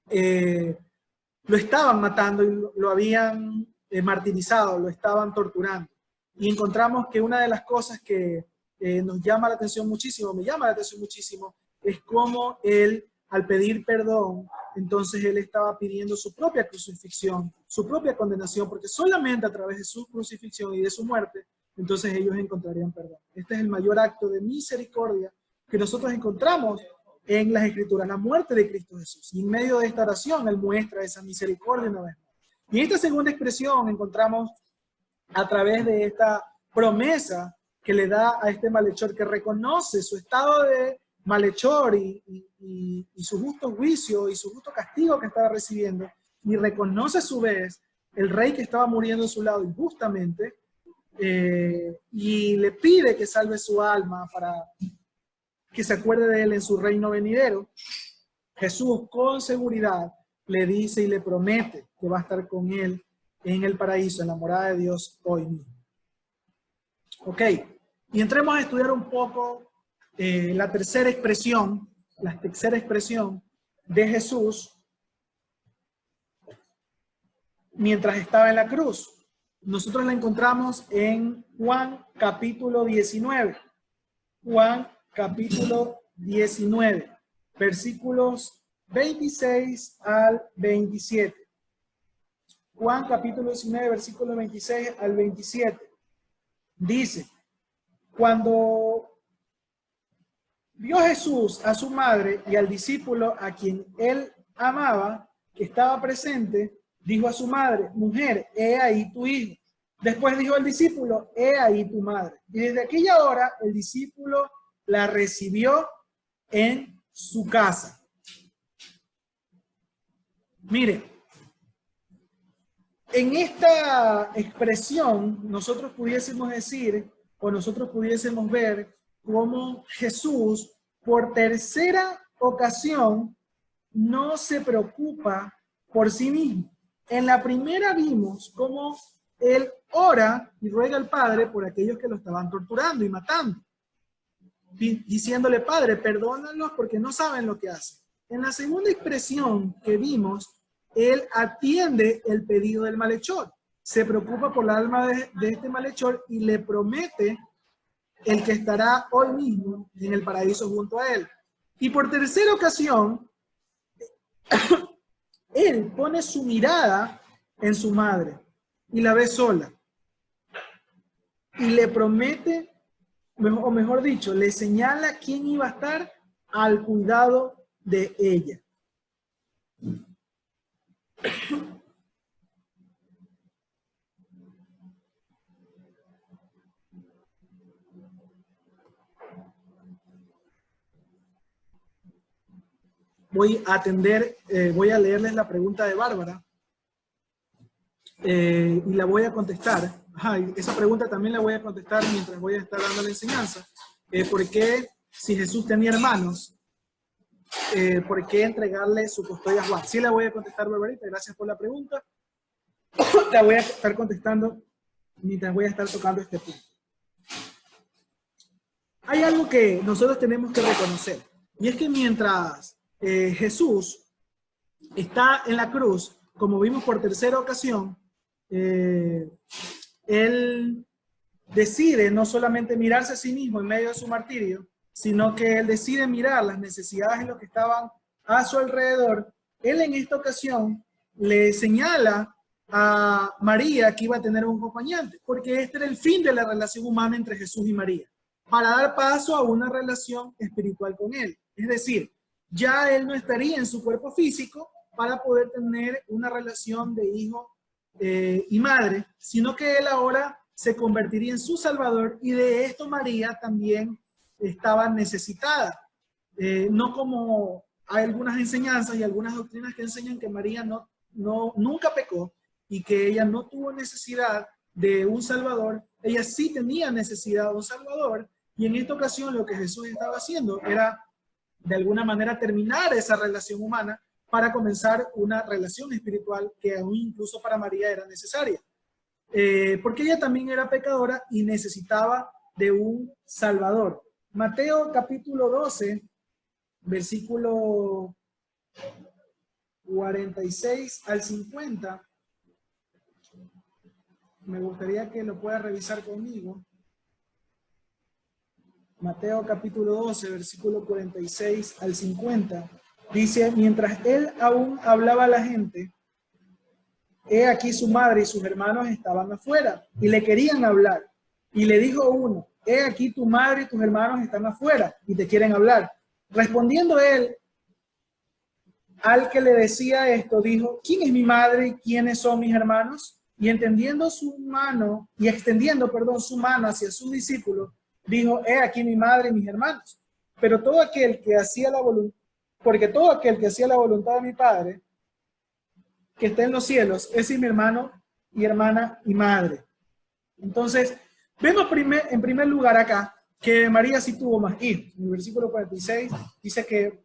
S1: lo estaban matando y lo habían martirizado, lo estaban torturando. Y encontramos que una de las cosas que nos llama la atención muchísimo, me llama la atención muchísimo, es cómo él, al pedir perdón, entonces él estaba pidiendo su propia crucifixión, su propia condenación, porque solamente a través de su crucifixión y de su muerte, entonces ellos encontrarían perdón. Este es el mayor acto de misericordia que nosotros encontramos en las Escrituras, la muerte de Cristo Jesús. Y en medio de esta oración, él muestra esa misericordia una vez más. Y en esta segunda expresión encontramos a través de esta promesa que le da a este malhechor, que reconoce su estado de malhechor y su justo juicio y su justo castigo que estaba recibiendo, y reconoce a su vez el rey que estaba muriendo a su lado injustamente, y le pide que salve su alma para que se acuerde de él en su reino venidero. Jesús con seguridad le dice y le promete que va a estar con él en el paraíso, en la morada de Dios hoy mismo. Ok, y entremos a estudiar un poco la tercera expresión de Jesús mientras estaba en la cruz. Nosotros la encontramos en Juan capítulo 19. Juan capítulo 19, versículos 26 al 27. Juan capítulo 19, versículo 26 al 27. Dice, cuando vio Jesús a su madre y al discípulo a quien él amaba, que estaba presente, dijo a su madre, mujer, he ahí tu hijo. Después dijo al discípulo, he ahí tu madre. Y desde aquella hora el discípulo la recibió en su casa. Mire, en esta expresión nosotros pudiésemos decir, o nosotros pudiésemos ver cómo Jesús por tercera ocasión no se preocupa por sí mismo. En la primera vimos cómo él ora y ruega al Padre por aquellos que lo estaban torturando y matando, diciéndole, Padre, perdónalos porque no saben lo que hacen. En la segunda expresión que vimos, él atiende el pedido del malhechor. se preocupa por el alma de este malhechor y le promete el que estará hoy mismo en el paraíso junto a él. Y por tercera ocasión, él pone su mirada en su madre y la ve sola. Y le promete, o mejor dicho, le señala quién iba a estar al cuidado de ella. Voy a leerles la pregunta de Bárbara y la voy a contestar. Esa pregunta también la voy a contestar mientras voy a estar dando la enseñanza. ¿Por qué, si Jesús tenía hermanos, por qué entregarle su custodia a Juan? Sí la voy a contestar, Barbarita, gracias por la pregunta. La voy a estar contestando mientras voy a estar tocando este punto. Hay algo que nosotros tenemos que reconocer, y es que mientras Jesús está en la cruz, como vimos por tercera ocasión, él decide no solamente mirarse a sí mismo en medio de su martirio, sino que él decide mirar las necesidades de los que estaban a su alrededor. Él en esta ocasión le señala a María que iba a tener un acompañante, porque este era el fin de la relación humana entre Jesús y María, para dar paso a una relación espiritual con él. Es decir, ya él no estaría en su cuerpo físico para poder tener una relación de hijo y madre, sino que él ahora se convertiría en su Salvador, y de esto María también estaba necesitada. No como hay algunas enseñanzas y algunas doctrinas que enseñan que María nunca pecó y que ella no tuvo necesidad de un Salvador. Ella sí tenía necesidad de un Salvador, y en esta ocasión lo que Jesús estaba haciendo era de alguna manera terminar esa relación humana para comenzar una relación espiritual que aún incluso para María era necesaria. Porque ella también era pecadora y necesitaba de un Salvador. Mateo capítulo 12, versículo 46 al 50. Me gustaría que lo pueda revisar conmigo. Mateo capítulo 12, versículo 46 al 50. Dice, mientras él aún hablaba a la gente, he aquí su madre y sus hermanos estaban afuera y le querían hablar. Y le dijo uno, he aquí tu madre y tus hermanos están afuera y te quieren hablar. Respondiendo él al que le decía esto, dijo, ¿quién es mi madre y quiénes son mis hermanos? Y extendiendo su mano hacia sus discípulos, dijo, he aquí mi madre y mis hermanos. Pero todo aquel que hacía la voluntad, porque todo aquel que hacía la voluntad de mi Padre, que está en los cielos, ese es mi hermano y hermana y madre. Entonces, vemos en primer lugar acá que María sí tuvo más hijos. En el versículo 46 dice que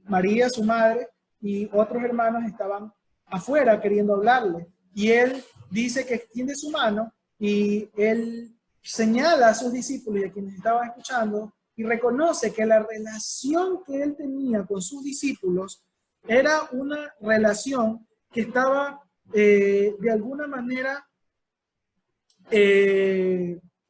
S1: María, su madre, y otros hermanos estaban afuera queriendo hablarle. Y él dice que extiende su mano y él señala a sus discípulos y a quienes estaban escuchando y reconoce que la relación que él tenía con sus discípulos era una relación que estaba de alguna manera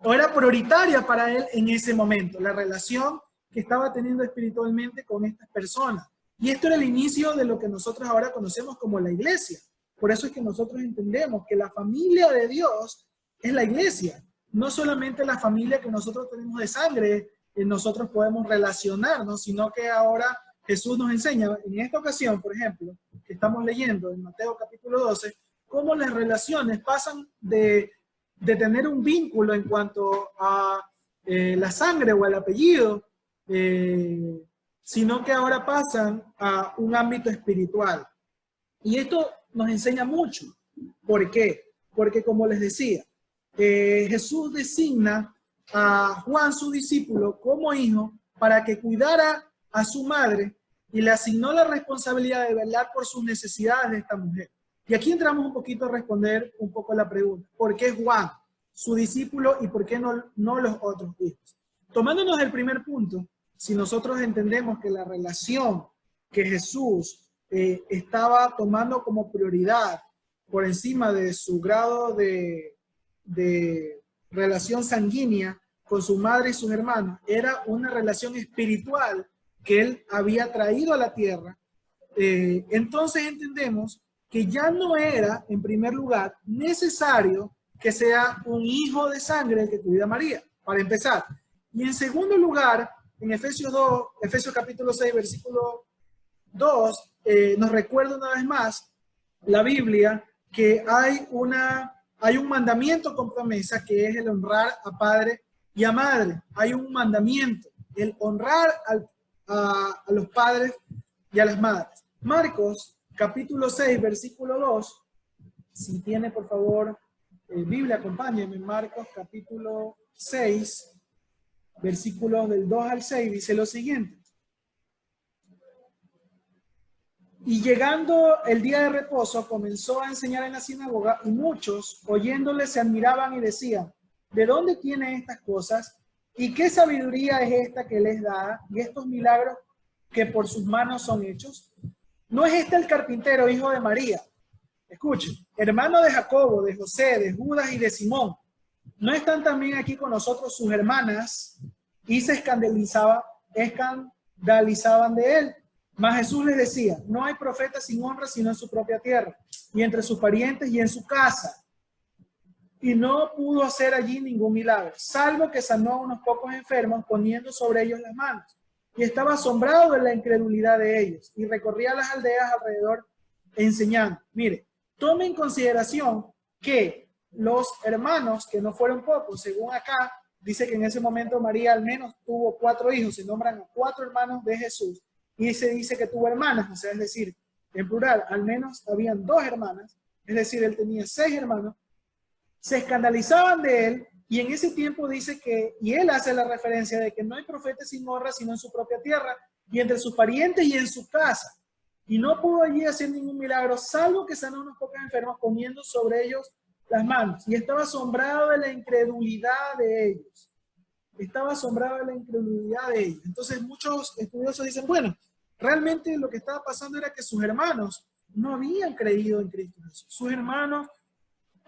S1: o era prioritaria para él en ese momento, la relación que estaba teniendo espiritualmente con estas personas. Y esto era el inicio de lo que nosotros ahora conocemos como la iglesia. Por eso es que nosotros entendemos que la familia de Dios es la iglesia. No solamente la familia que nosotros tenemos de sangre, nosotros podemos relacionarnos, sino que ahora Jesús nos enseña, en esta ocasión, por ejemplo, que estamos leyendo en Mateo capítulo 12, cómo las relaciones pasan de tener un vínculo en cuanto a la sangre o el apellido, sino que ahora pasan a un ámbito espiritual. Y esto nos enseña mucho. ¿Por qué? Porque como les decía, Jesús designa a Juan, su discípulo, como hijo para que cuidara a su madre y le asignó la responsabilidad de velar por sus necesidades de esta mujer. Y aquí entramos un poquito a responder un poco la pregunta. ¿Por qué Juan, su discípulo, y por qué no los otros hijos? Tomándonos el primer punto, si nosotros entendemos que la relación que Jesús estaba tomando como prioridad por encima de su grado de relación sanguínea con su madre y sus hermanos, era una relación espiritual que él había traído a la tierra. Entonces entendemos que ya no era, en primer lugar, necesario que sea un hijo de sangre el que tuviera María, para empezar. Y en segundo lugar, en Efesios capítulo 6, versículo 2, nos recuerda una vez más la Biblia que hay un mandamiento con promesa, que es el honrar a padre y a madre. Hay un mandamiento, el honrar a los padres y a las madres. Marcos capítulo 6, versículo 2, si tiene por favor Biblia, acompáñenme. Marcos capítulo 6, versículos del 2 al 6, dice lo siguiente. Y llegando el día de reposo, comenzó a enseñar en la sinagoga, y muchos, oyéndole, se admiraban y decían, ¿de dónde tiene estas cosas? ¿Y qué sabiduría es esta que les da? ¿Y estos milagros que por sus manos son hechos? ¿No es este el carpintero, hijo de María? Escuchen, hermano de Jacobo, de José, de Judas y de Simón. ¿No están también aquí con nosotros sus hermanas? Y se escandalizaban de él. Mas Jesús les decía, no hay profeta sin honra sino en su propia tierra, y entre sus parientes y en su casa. Y no pudo hacer allí ningún milagro, salvo que sanó a unos pocos enfermos poniendo sobre ellos las manos. Y estaba asombrado de la incredulidad de ellos, y recorría las aldeas alrededor enseñando. Mire, tome en consideración que los hermanos, que no fueron pocos, según acá, dice que en ese momento María al menos tuvo 4 hijos, se nombran a 4 hermanos de Jesús, y se dice que tuvo hermanas, o sea, es decir, en plural, al menos habían 2 hermanas, es decir, él tenía 6 hermanos, se escandalizaban de él, y en ese tiempo dice que, y él hace la referencia de que no hay profeta sin honra sino en su propia tierra, y entre sus parientes y en su casa, y no pudo allí hacer ningún milagro, salvo que sanó a unos pocos enfermos poniendo sobre ellos las manos, y estaba asombrado de la incredulidad de ellos. Estaba asombrado de la incredulidad de ellos. Entonces muchos estudiosos dicen, bueno, realmente lo que estaba pasando era que sus hermanos no habían creído en Cristo Jesús. Sus hermanos,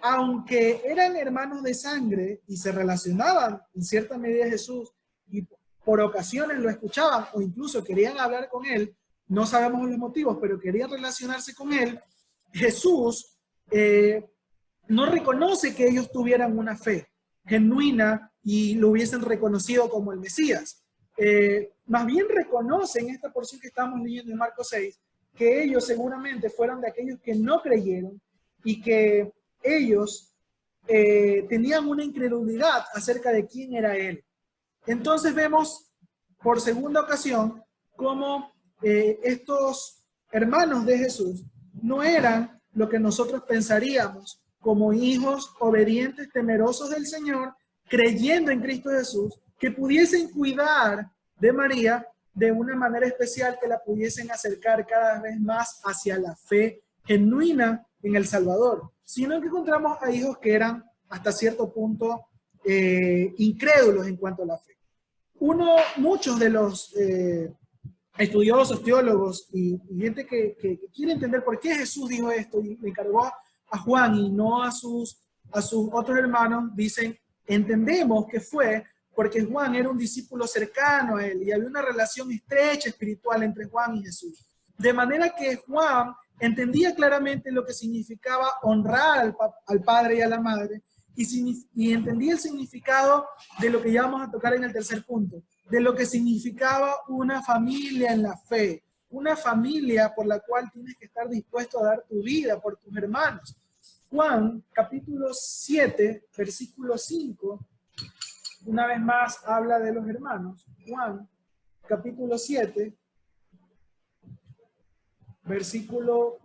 S1: aunque eran hermanos de sangre y se relacionaban en cierta medida a Jesús y por ocasiones lo escuchaban o incluso querían hablar con él, no sabemos los motivos, pero querían relacionarse con él, Jesús no reconoce que ellos tuvieran una fe genuina y lo hubiesen reconocido como el Mesías. Más bien reconoce en esta porción que estamos leyendo en Marcos 6, que ellos seguramente fueron de aquellos que no creyeron y que ellos tenían una incredulidad acerca de quién era él. Entonces vemos por segunda ocasión cómo estos hermanos de Jesús no eran lo que nosotros pensaríamos como hijos obedientes, temerosos del Señor, creyendo en Cristo Jesús, que pudiesen cuidar de María de una manera especial, que la pudiesen acercar cada vez más hacia la fe genuina en el Salvador, sino que encontramos a hijos que eran hasta cierto punto incrédulos en cuanto a la fe. Muchos de los estudiosos, teólogos y gente que quiere entender por qué Jesús dijo esto y le encargó a Juan y no a sus otros hermanos, dicen, entendemos que fue porque Juan era un discípulo cercano a él y había una relación estrecha espiritual entre Juan y Jesús. De manera que Juan entendía claramente lo que significaba honrar al padre y a la madre y entendía el significado de lo que ya vamos a tocar en el tercer punto, de lo que significaba una familia en la fe, una familia por la cual tienes que estar dispuesto a dar tu vida por tus hermanos. Juan, capítulo 7, versículo 5, una vez más habla de los hermanos. Juan, capítulo 7, versículo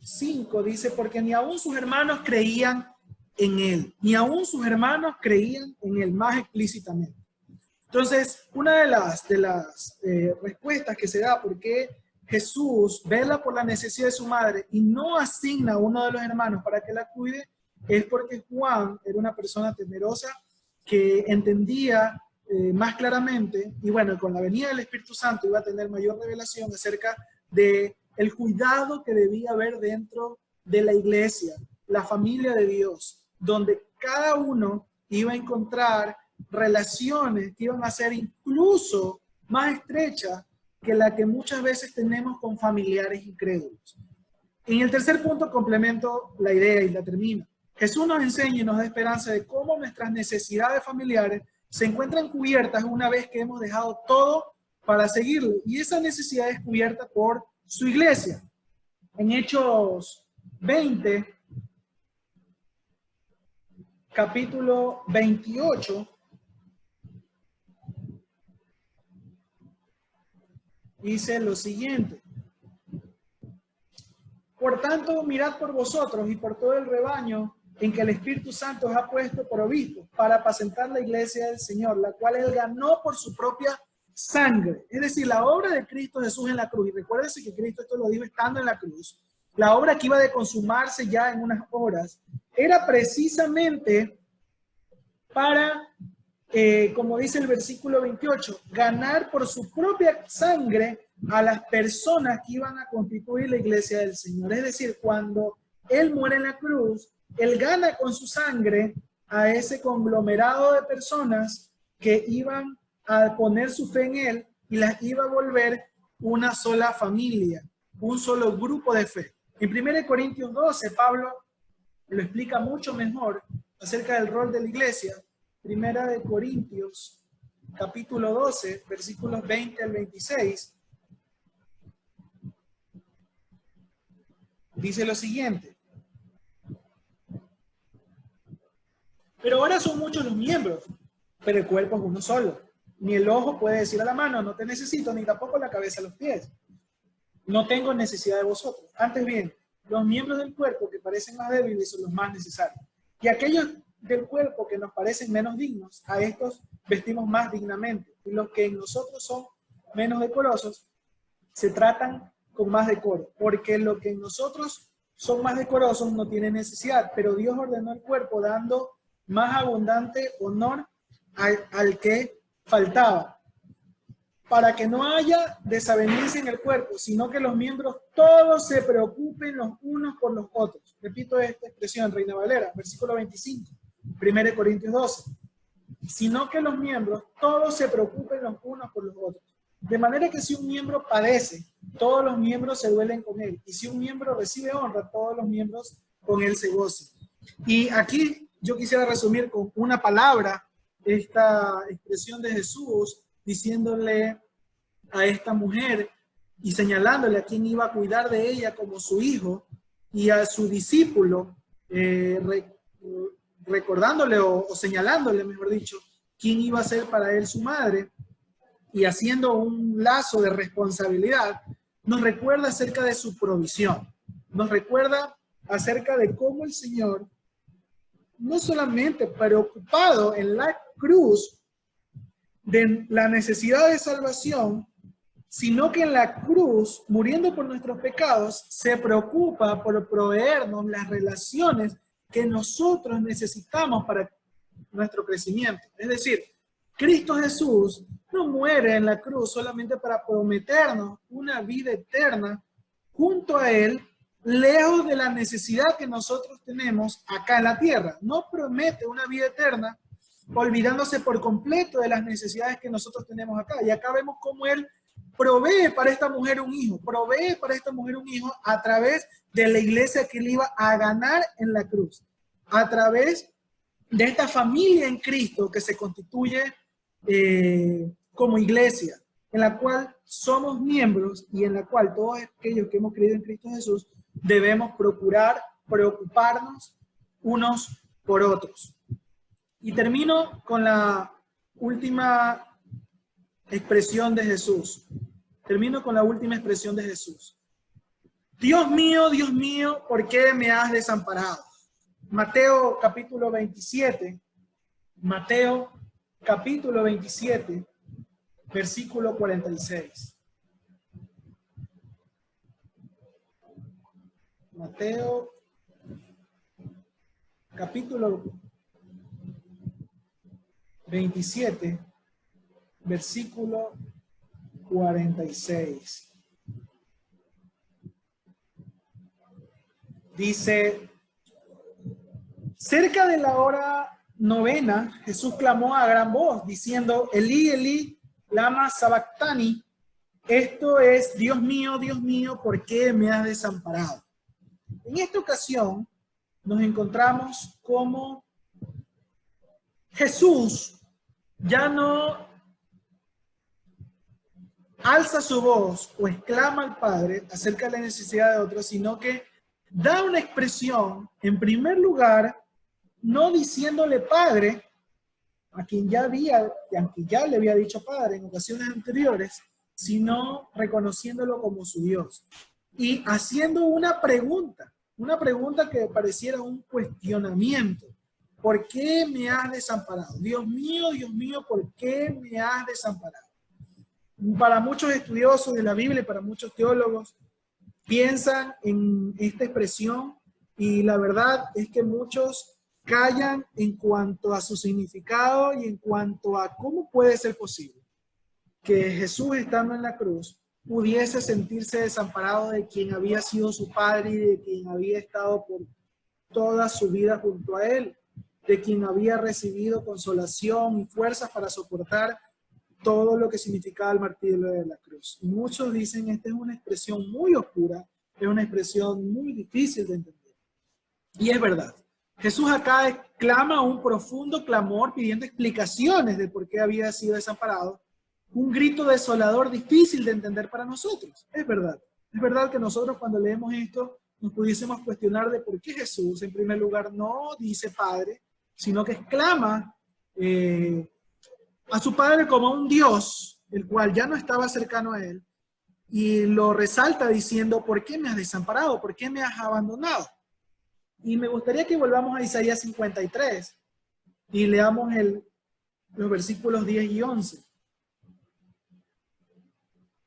S1: 5, dice, porque ni aún sus hermanos creían en él, ni aún sus hermanos creían en él más explícitamente. Entonces, una de las respuestas que se da por qué Jesús vela por la necesidad de su madre y no asigna a uno de los hermanos para que la cuide, es porque Juan era una persona temerosa que entendía más claramente, y bueno, con la venida del Espíritu Santo iba a tener mayor revelación acerca de el cuidado que debía haber dentro de la iglesia, la familia de Dios, donde cada uno iba a encontrar relaciones que iban a ser incluso más estrechas que la que muchas veces tenemos con familiares incrédulos. En el tercer punto complemento la idea y la termino. Jesús nos enseña y nos da esperanza de cómo nuestras necesidades familiares se encuentran cubiertas una vez que hemos dejado todo para seguirlo. Y esa necesidad es cubierta por su iglesia. En Hechos 20, capítulo 28, dice lo siguiente. Por tanto, mirad por vosotros y por todo el rebaño en que el Espíritu Santo os ha puesto por obispos para apacentar la iglesia del Señor, la cual él ganó por su propia sangre. Es decir, la obra de Cristo Jesús en la cruz, y recuérdense que Cristo esto lo dijo estando en la cruz, la obra que iba de consumarse ya en unas horas, era precisamente para, como dice el versículo 28, ganar por su propia sangre a las personas que iban a constituir la iglesia del Señor. Es decir, cuando Él muere en la cruz, Él gana con su sangre a ese conglomerado de personas que iban a poner su fe en Él y las iba a volver una sola familia, un solo grupo de fe. En 1 Corintios 12, Pablo lo explica mucho mejor acerca del rol de la iglesia. 1 Corintios, capítulo 12, versículos 20 al 26, dice lo siguiente. Pero ahora son muchos los miembros, pero el cuerpo es uno solo. Ni el ojo puede decir a la mano, no te necesito, ni tampoco la cabeza a los pies. No tengo necesidad de vosotros. Antes bien, los miembros del cuerpo que parecen más débiles son los más necesarios. Y aquellos del cuerpo que nos parecen menos dignos, a estos vestimos más dignamente. Y los que en nosotros son menos decorosos, se tratan con más decoro. Porque lo que en nosotros son más decorosos no tienen necesidad. Pero Dios ordenó el cuerpo dando más abundante honor al que faltaba, para que no haya desaveniencia en el cuerpo, sino que los miembros todos se preocupen los unos por los otros. Repito esta expresión, Reina Valera, versículo 25, 1 Corintios 12. Sino que los miembros todos se preocupen los unos por los otros. De manera que si un miembro padece, todos los miembros se duelen con él. Y si un miembro recibe honra, todos los miembros con él se gozan. Y aquí yo quisiera resumir con una palabra esta expresión de Jesús, diciéndole a esta mujer y señalándole a quién iba a cuidar de ella como su hijo, y a su discípulo, recordándole o señalándole, mejor dicho, quién iba a ser para él su madre, y haciendo un lazo de responsabilidad, nos recuerda acerca de su provisión, nos recuerda acerca de cómo el Señor, no solamente preocupado en la cruz de la necesidad de salvación, sino que en la cruz, muriendo por nuestros pecados, se preocupa por proveernos las relaciones que nosotros necesitamos para nuestro crecimiento. Es decir, Cristo Jesús no muere en la cruz solamente para prometernos una vida eterna junto a Él, lejos de la necesidad que nosotros tenemos acá en la tierra. No promete una vida eterna olvidándose por completo de las necesidades que nosotros tenemos acá. Y acá vemos cómo Él provee para esta mujer un hijo, a través de la iglesia que Él iba a ganar en la cruz, a través de esta familia en Cristo que se constituye como iglesia, en la cual somos miembros y en la cual todos aquellos que hemos creído en Cristo Jesús debemos preocuparnos unos por otros. Y termino con la última expresión de Jesús. Dios mío, ¿por qué me has desamparado? Mateo capítulo 27, versículo 46. Mateo capítulo 27, versículo 46. Dice Cerca de la hora novena, Jesús clamó a gran voz, diciendo, Elí, Elí, lama sabactani. Esto es, Dios mío, ¿por qué me has desamparado? En esta ocasión nos encontramos como Jesús ya no alza su voz o exclama al Padre acerca de la necesidad de otros, sino que da una expresión, en primer lugar, no diciéndole Padre, a quien ya le había dicho Padre en ocasiones anteriores, sino reconociéndolo como su Dios. Y haciendo una pregunta que pareciera un cuestionamiento. ¿Por qué me has desamparado? Dios mío, ¿por qué me has desamparado? Para muchos estudiosos de la Biblia y para muchos teólogos, piensan en esta expresión y la verdad es que muchos callan en cuanto a su significado y en cuanto a cómo puede ser posible que Jesús, estando en la cruz, pudiese sentirse desamparado de quien había sido su padre y de quien había estado por toda su vida junto a él, de quien había recibido consolación y fuerzas para soportar todo lo que significaba el martirio de la cruz. Y muchos dicen, esta es una expresión muy oscura, es una expresión muy difícil de entender. Y es verdad. Jesús acá exclama un profundo clamor pidiendo explicaciones de por qué había sido desamparado. Un grito desolador difícil de entender para nosotros. Es verdad. Es verdad que nosotros cuando leemos esto nos pudiésemos cuestionar de por qué Jesús en primer lugar no dice Padre, sino que exclama a su Padre como un Dios, el cual ya no estaba cercano a él, y lo resalta diciendo, ¿por qué me has desamparado? ¿Por qué me has abandonado? Y me gustaría que volvamos a Isaías 53 y leamos los versículos 10 y 11.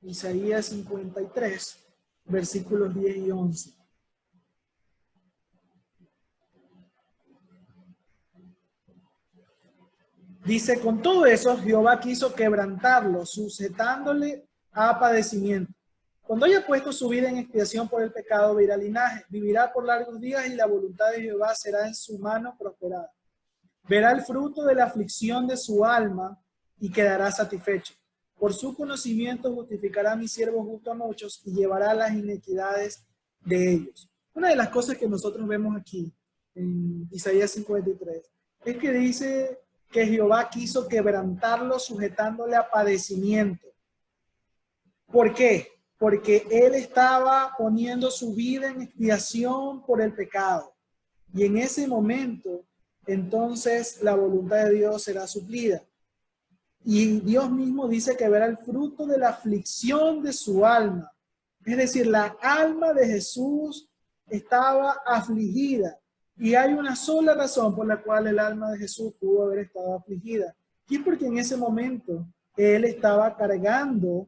S1: Isaías 53, versículos 10 y 11. Dice, con todo eso, Jehová quiso quebrantarlo, sujetándole a padecimiento. Cuando haya puesto su vida en expiación por el pecado, verá linaje, vivirá por largos días y la voluntad de Jehová será en su mano prosperada. Verá el fruto de la aflicción de su alma y quedará satisfecho. Por su conocimiento justificará a mi siervo justo a muchos y llevará las iniquidades de ellos. Una de las cosas que nosotros vemos aquí en Isaías 53 es que dice que Jehová quiso quebrantarlo sujetándole a padecimiento. ¿Por qué? Porque él estaba poniendo su vida en expiación por el pecado. Y en ese momento, entonces, la voluntad de Dios será suplida. Y Dios mismo dice que verá el fruto de la aflicción de su alma. Es decir, la alma de Jesús estaba afligida. Y hay una sola razón por la cual el alma de Jesús pudo haber estado afligida. Y es porque en ese momento él estaba cargando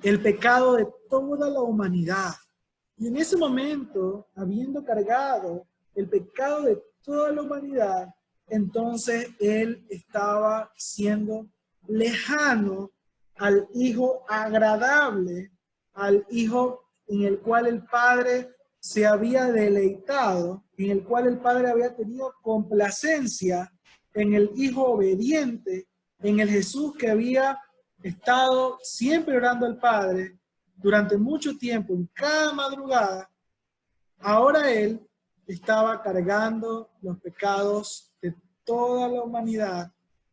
S1: el pecado de toda la humanidad. Y en ese momento, habiendo cargado el pecado de toda la humanidad, entonces él estaba siendo lejano al Hijo agradable, al Hijo en el cual el Padre se había deleitado, en el cual el Padre había tenido complacencia, en el Hijo obediente, en el Jesús que había estado siempre orando al Padre durante mucho tiempo, en cada madrugada. Ahora él estaba cargando los pecados de toda la humanidad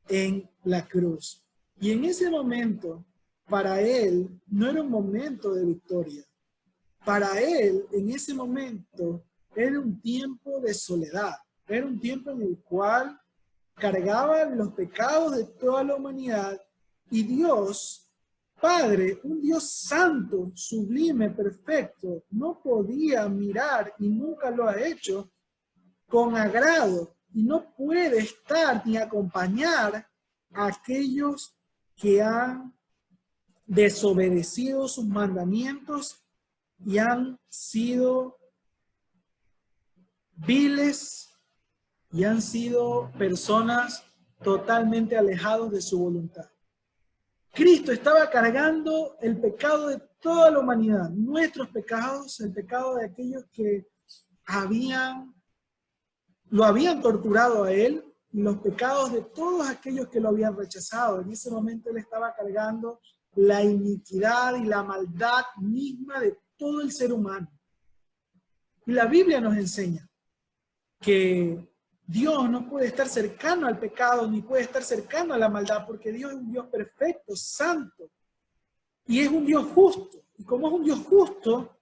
S1: en la cruz. Y en ese momento, para él, no era un momento de victoria. Para él, en ese momento, era un tiempo de soledad. Era un tiempo en el cual cargaba los pecados de toda la humanidad y Dios, Padre, un Dios santo, sublime, perfecto, no podía mirar y nunca lo ha hecho con agrado y no puede estar ni acompañar a aquellos que han desobedecido sus mandamientos y han sido viles y han sido personas totalmente alejados de su voluntad. Cristo estaba cargando el pecado de toda la humanidad, nuestros pecados, el pecado de aquellos que habían lo habían torturado a él y los pecados de todos aquellos que lo habían rechazado. En ese momento él estaba cargando la iniquidad y la maldad misma de todo el ser humano. Y la Biblia nos enseña que Dios no puede estar cercano al pecado ni puede estar cercano a la maldad, porque Dios es un Dios perfecto, santo, y es un Dios justo. Y como es un Dios justo,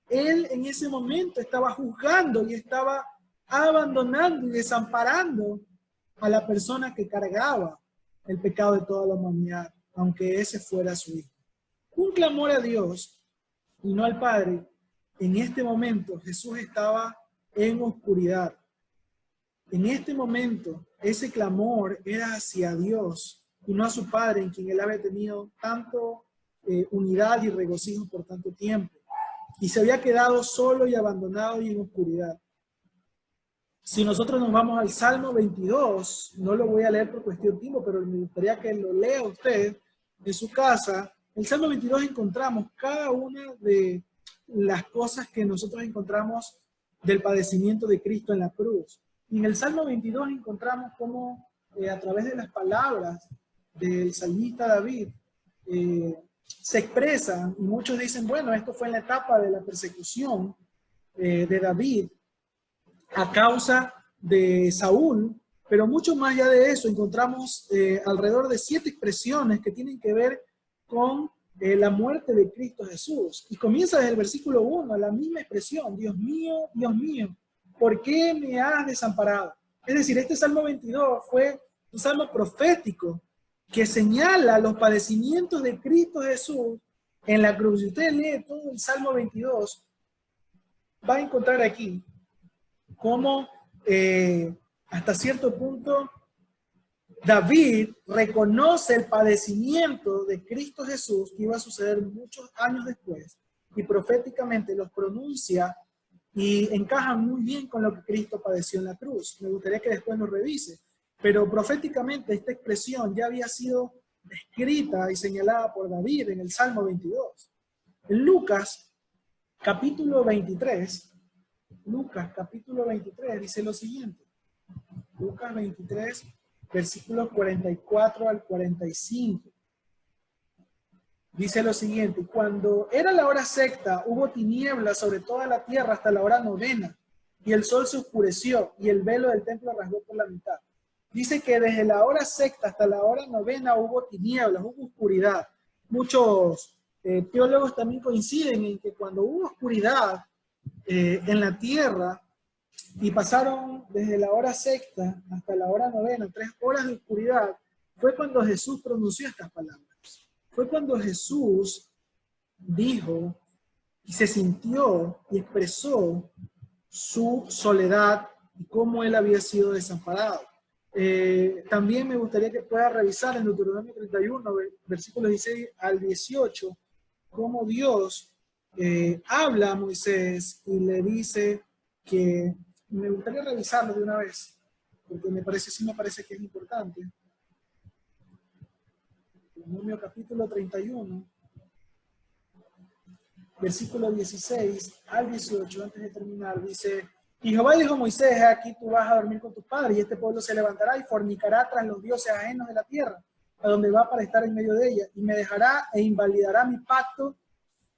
S1: Él en ese momento estaba juzgando y estaba abandonando y desamparando a la persona que cargaba el pecado de toda la humanidad, aunque ese fuera su hijo. Un clamor a Dios y no al Padre. En este momento Jesús estaba en oscuridad. En este momento ese clamor era hacia Dios y no a su Padre, en quien él había tenido tanto unidad y regocijo por tanto tiempo. Y se había quedado solo y abandonado y en oscuridad. Si nosotros nos vamos al Salmo 22, no lo voy a leer por cuestión de tiempo, pero me gustaría que lo lea usted en su casa. En el Salmo 22 encontramos cada una de las cosas que nosotros encontramos del padecimiento de Cristo en la cruz. Y en el Salmo 22 encontramos cómo a través de las palabras del salmista David se expresan, y muchos dicen, bueno, esto fue en la etapa de la persecución de David a causa de Saúl, pero mucho más allá de eso encontramos alrededor de 7 expresiones que tienen que ver con la muerte de Cristo Jesús. Y comienza desde el versículo 1, la misma expresión, Dios mío, ¿por qué me has desamparado? Es decir, este Salmo 22 fue un salmo profético que señala los padecimientos de Cristo Jesús en la cruz. Si usted lee todo el Salmo 22, va a encontrar aquí cómo hasta cierto punto David reconoce el padecimiento de Cristo Jesús que iba a suceder muchos años después y proféticamente los pronuncia y encajan muy bien con lo que Cristo padeció en la cruz. Me gustaría que después lo revise, pero proféticamente esta expresión ya había sido escrita y señalada por David en el Salmo 22. En Lucas capítulo 23, dice lo siguiente. Lucas 23, versículos 44 al 45. Dice lo siguiente: cuando era la hora sexta, hubo tinieblas sobre toda la tierra hasta la hora novena, y el sol se oscureció, y el velo del templo rasgó por la mitad. Dice que desde la hora sexta hasta la hora novena hubo tinieblas, hubo oscuridad. Muchos teólogos también coinciden en que cuando hubo oscuridad en la tierra, y pasaron desde la hora sexta hasta la hora novena, 3 horas de oscuridad, fue cuando Jesús pronunció estas palabras. Fue cuando Jesús dijo y se sintió y expresó su soledad y cómo él había sido desamparado. También me gustaría que pueda revisar en Deuteronomio 31, versículos 16 al 18, cómo Dios habla a Moisés y le dice que, me gustaría revisarlo de una vez, porque me parece que es importante. Deuteronomio capítulo 31, versículo 16 al 18, antes de terminar, dice: y Jehová dijo a Moisés, aquí tú vas a dormir con tu padre, y este pueblo se levantará y fornicará tras los dioses ajenos de la tierra, a donde va para estar en medio de ella, y me dejará e invalidará mi pacto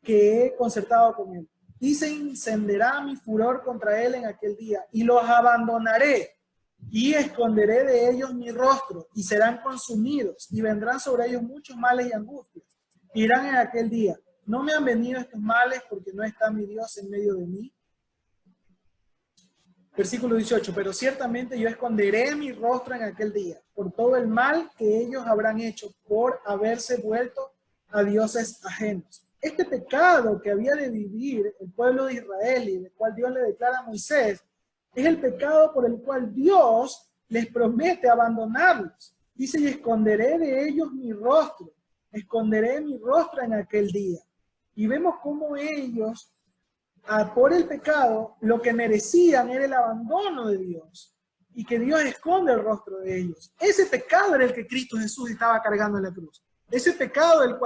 S1: que he concertado con él. Y se encenderá mi furor contra él en aquel día, y los abandonaré, y esconderé de ellos mi rostro, y serán consumidos, y vendrán sobre ellos muchos males y angustias. Y dirán en aquel día: no me han venido estos males porque no está mi Dios en medio de mí. Versículo 18, pero ciertamente yo esconderé mi rostro en aquel día, por todo el mal que ellos habrán hecho, por haberse vuelto a dioses ajenos. Este pecado que había de vivir el pueblo de Israel y del cual Dios le declara a Moisés, es el pecado por el cual Dios les promete abandonarlos. Dice: y esconderé de ellos mi rostro en aquel día. Y vemos cómo ellos, por el pecado, lo que merecían era el abandono de Dios, y que Dios esconde el rostro de ellos. Ese pecado era el que Cristo Jesús estaba cargando en la cruz. Ese pecado por el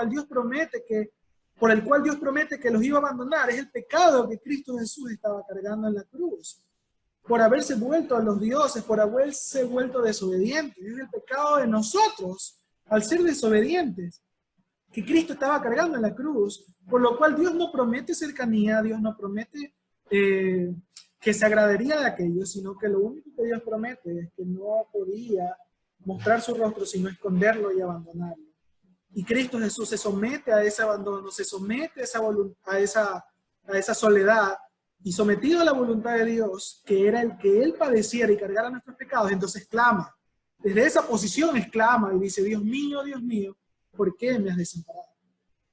S1: cual Dios promete que los iba a abandonar, es el pecado que Cristo Jesús estaba cargando en la cruz. por haberse vuelto a los dioses, por haberse vuelto desobedientes. Es el pecado de nosotros, al ser desobedientes, que Cristo estaba cargando en la cruz, por lo cual Dios no promete cercanía, Dios no promete que se agradaría de aquello, sino que lo único que Dios promete es que no podía mostrar su rostro, sino esconderlo y abandonarlo. Y Cristo Jesús se somete a ese abandono, se somete a esa soledad, y sometido a la voluntad de Dios, que era el que Él padeciera y cargara nuestros pecados, entonces clama. Desde esa posición exclama y dice, Dios mío, ¿por qué me has desamparado?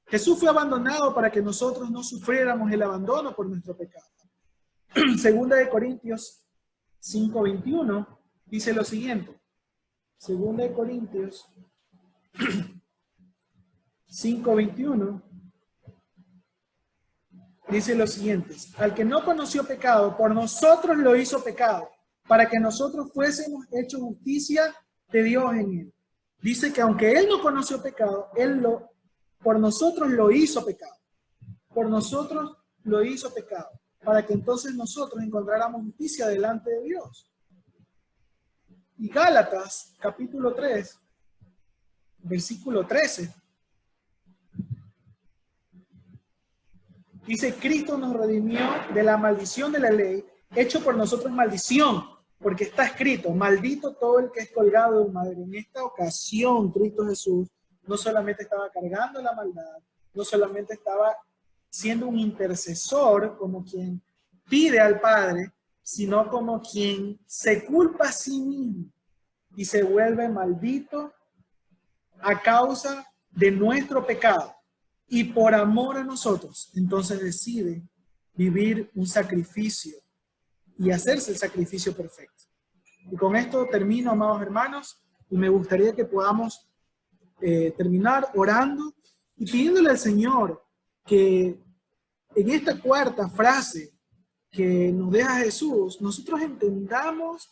S1: Jesús fue abandonado para que nosotros no sufriéramos el abandono por nuestro pecado. Segunda de Corintios 5:21 dice lo siguiente. Segunda de Corintios 5:21 dice lo siguiente: al que no conoció pecado, por nosotros lo hizo pecado, para que nosotros fuésemos hechos justicia de Dios en él. Dice que aunque él no conoció pecado, por nosotros lo hizo pecado. Por nosotros lo hizo pecado, para que entonces nosotros encontráramos justicia delante de Dios. Y Gálatas, capítulo 3, versículo 13. Dice, Cristo nos redimió de la maldición de la ley, hecho por nosotros maldición, porque está escrito, maldito todo el que es colgado de un madero. En esta ocasión, Cristo Jesús no solamente estaba cargando la maldad, no solamente estaba siendo un intercesor, como quien pide al Padre, sino como quien se culpa a sí mismo y se vuelve maldito a causa de nuestro pecado. Y por amor a nosotros, entonces decide vivir un sacrificio y hacerse el sacrificio perfecto. Y con esto termino, amados hermanos, y me gustaría que podamos terminar orando y pidiéndole al Señor que en esta cuarta frase que nos deja Jesús, nosotros entendamos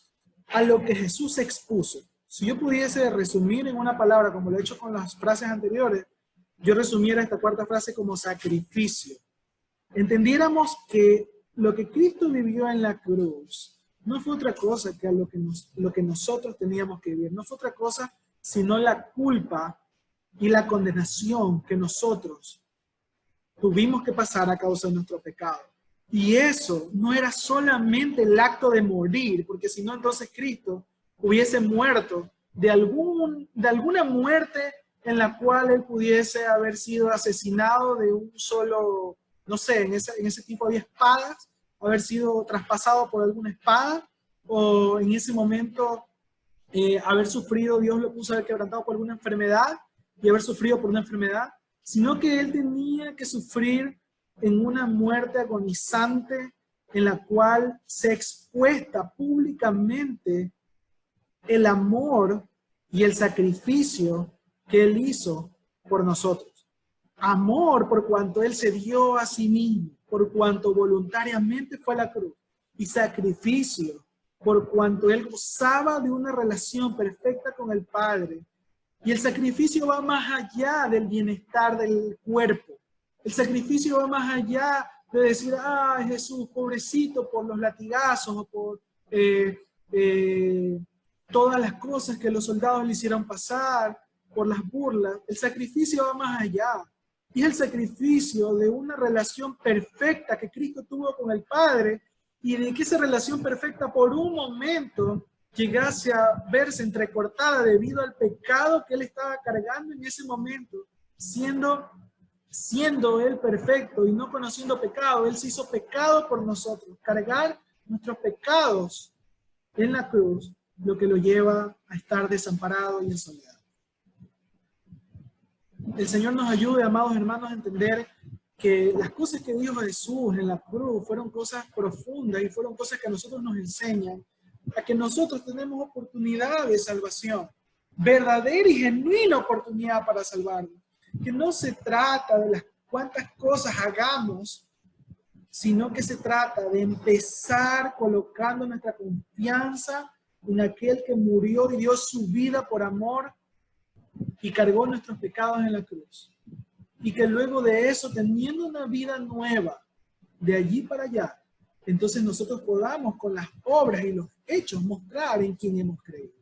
S1: a lo que Jesús expuso. Si yo pudiese resumir en una palabra, como lo he hecho con las frases anteriores, yo resumiera esta cuarta frase como sacrificio. Entendiéramos que lo que Cristo vivió en la cruz no fue otra cosa que lo que nosotros teníamos que vivir. No fue otra cosa sino la culpa y la condenación que nosotros tuvimos que pasar a causa de nuestro pecado. Y eso no era solamente el acto de morir, porque si no, entonces Cristo hubiese muerto de alguna muerte en la cual él pudiese haber sido asesinado de un solo, no sé, en ese tipo había espadas, haber sido traspasado por alguna espada, o en ese momento haber sufrido, Dios lo puso a haber quebrantado por alguna enfermedad y haber sufrido por una enfermedad, sino que él tenía que sufrir en una muerte agonizante en la cual se expuesta públicamente el amor y el sacrificio que él hizo por nosotros. Amor por cuanto él se dio a sí mismo, por cuanto voluntariamente fue a la cruz, y sacrificio por cuanto él gozaba de una relación perfecta con el Padre. Y el sacrificio va más allá del bienestar del cuerpo. El sacrificio va más allá de decir, ah, Jesús, pobrecito, por los latigazos o por todas las cosas que los soldados le hicieron pasar, por las burlas. El sacrificio va más allá. Y es el sacrificio de una relación perfecta que Cristo tuvo con el Padre, y de que esa relación perfecta por un momento llegase a verse entrecortada debido al pecado que él estaba cargando en ese momento, siendo él perfecto y no conociendo pecado. Él se hizo pecado por nosotros. Cargar nuestros pecados en la cruz, lo que lo lleva a estar desamparado y en soledad. El Señor nos ayude, amados hermanos, a entender que las cosas que dijo Jesús en la cruz fueron cosas profundas y fueron cosas que a nosotros nos enseñan a que nosotros tenemos oportunidad de salvación, verdadera y genuina oportunidad para salvarnos. Que no se trata de las cuantas cosas hagamos, sino que se trata de empezar colocando nuestra confianza en aquel que murió y dio su vida por amor y cargó nuestros pecados en la cruz. Y que luego de eso, teniendo una vida nueva, de allí para allá, entonces nosotros podamos con las obras y los hechos mostrar en quién hemos creído.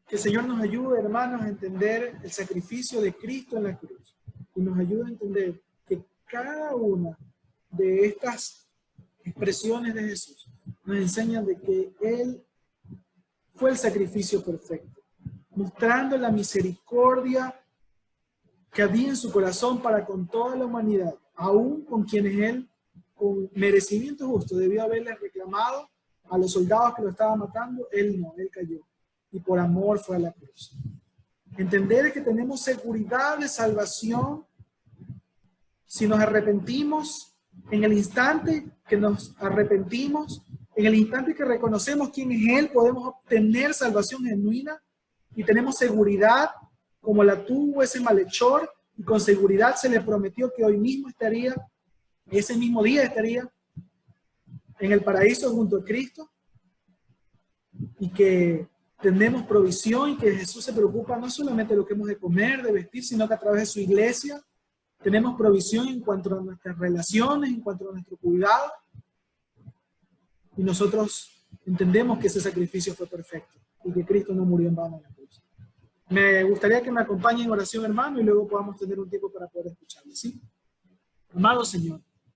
S1: Que el Señor nos ayude, hermanos, a entender el sacrificio de Cristo en la cruz. Y nos ayude a entender que cada una de estas expresiones de Jesús nos enseñan de que Él fue el sacrificio perfecto, mostrando la misericordia que había en su corazón para con toda la humanidad, aún con quienes Él, con merecimiento justo, debió haberles reclamado a los soldados que lo estaban matando. Él no, Él cayó. Y por amor fue a la cruz. Entender que tenemos seguridad de salvación si nos arrepentimos, en el instante que nos arrepentimos, en el instante que reconocemos quién es Él, podemos obtener salvación genuina y tenemos seguridad como la tuvo ese malhechor, y con seguridad se le prometió que hoy mismo estaría, ese mismo día estaría en el paraíso junto a Cristo, y que tenemos provisión y que Jesús se preocupa no solamente de lo que hemos de comer, de vestir, sino que a través de su iglesia tenemos provisión en cuanto a nuestras relaciones, en cuanto a nuestro cuidado. Y nosotros entendemos que ese sacrificio fue perfecto y que Cristo no murió en vano en la cruz. Me gustaría que me acompañen en oración, hermano, y luego podamos tener un tiempo para poder escucharle, ¿sí? Amado Señor,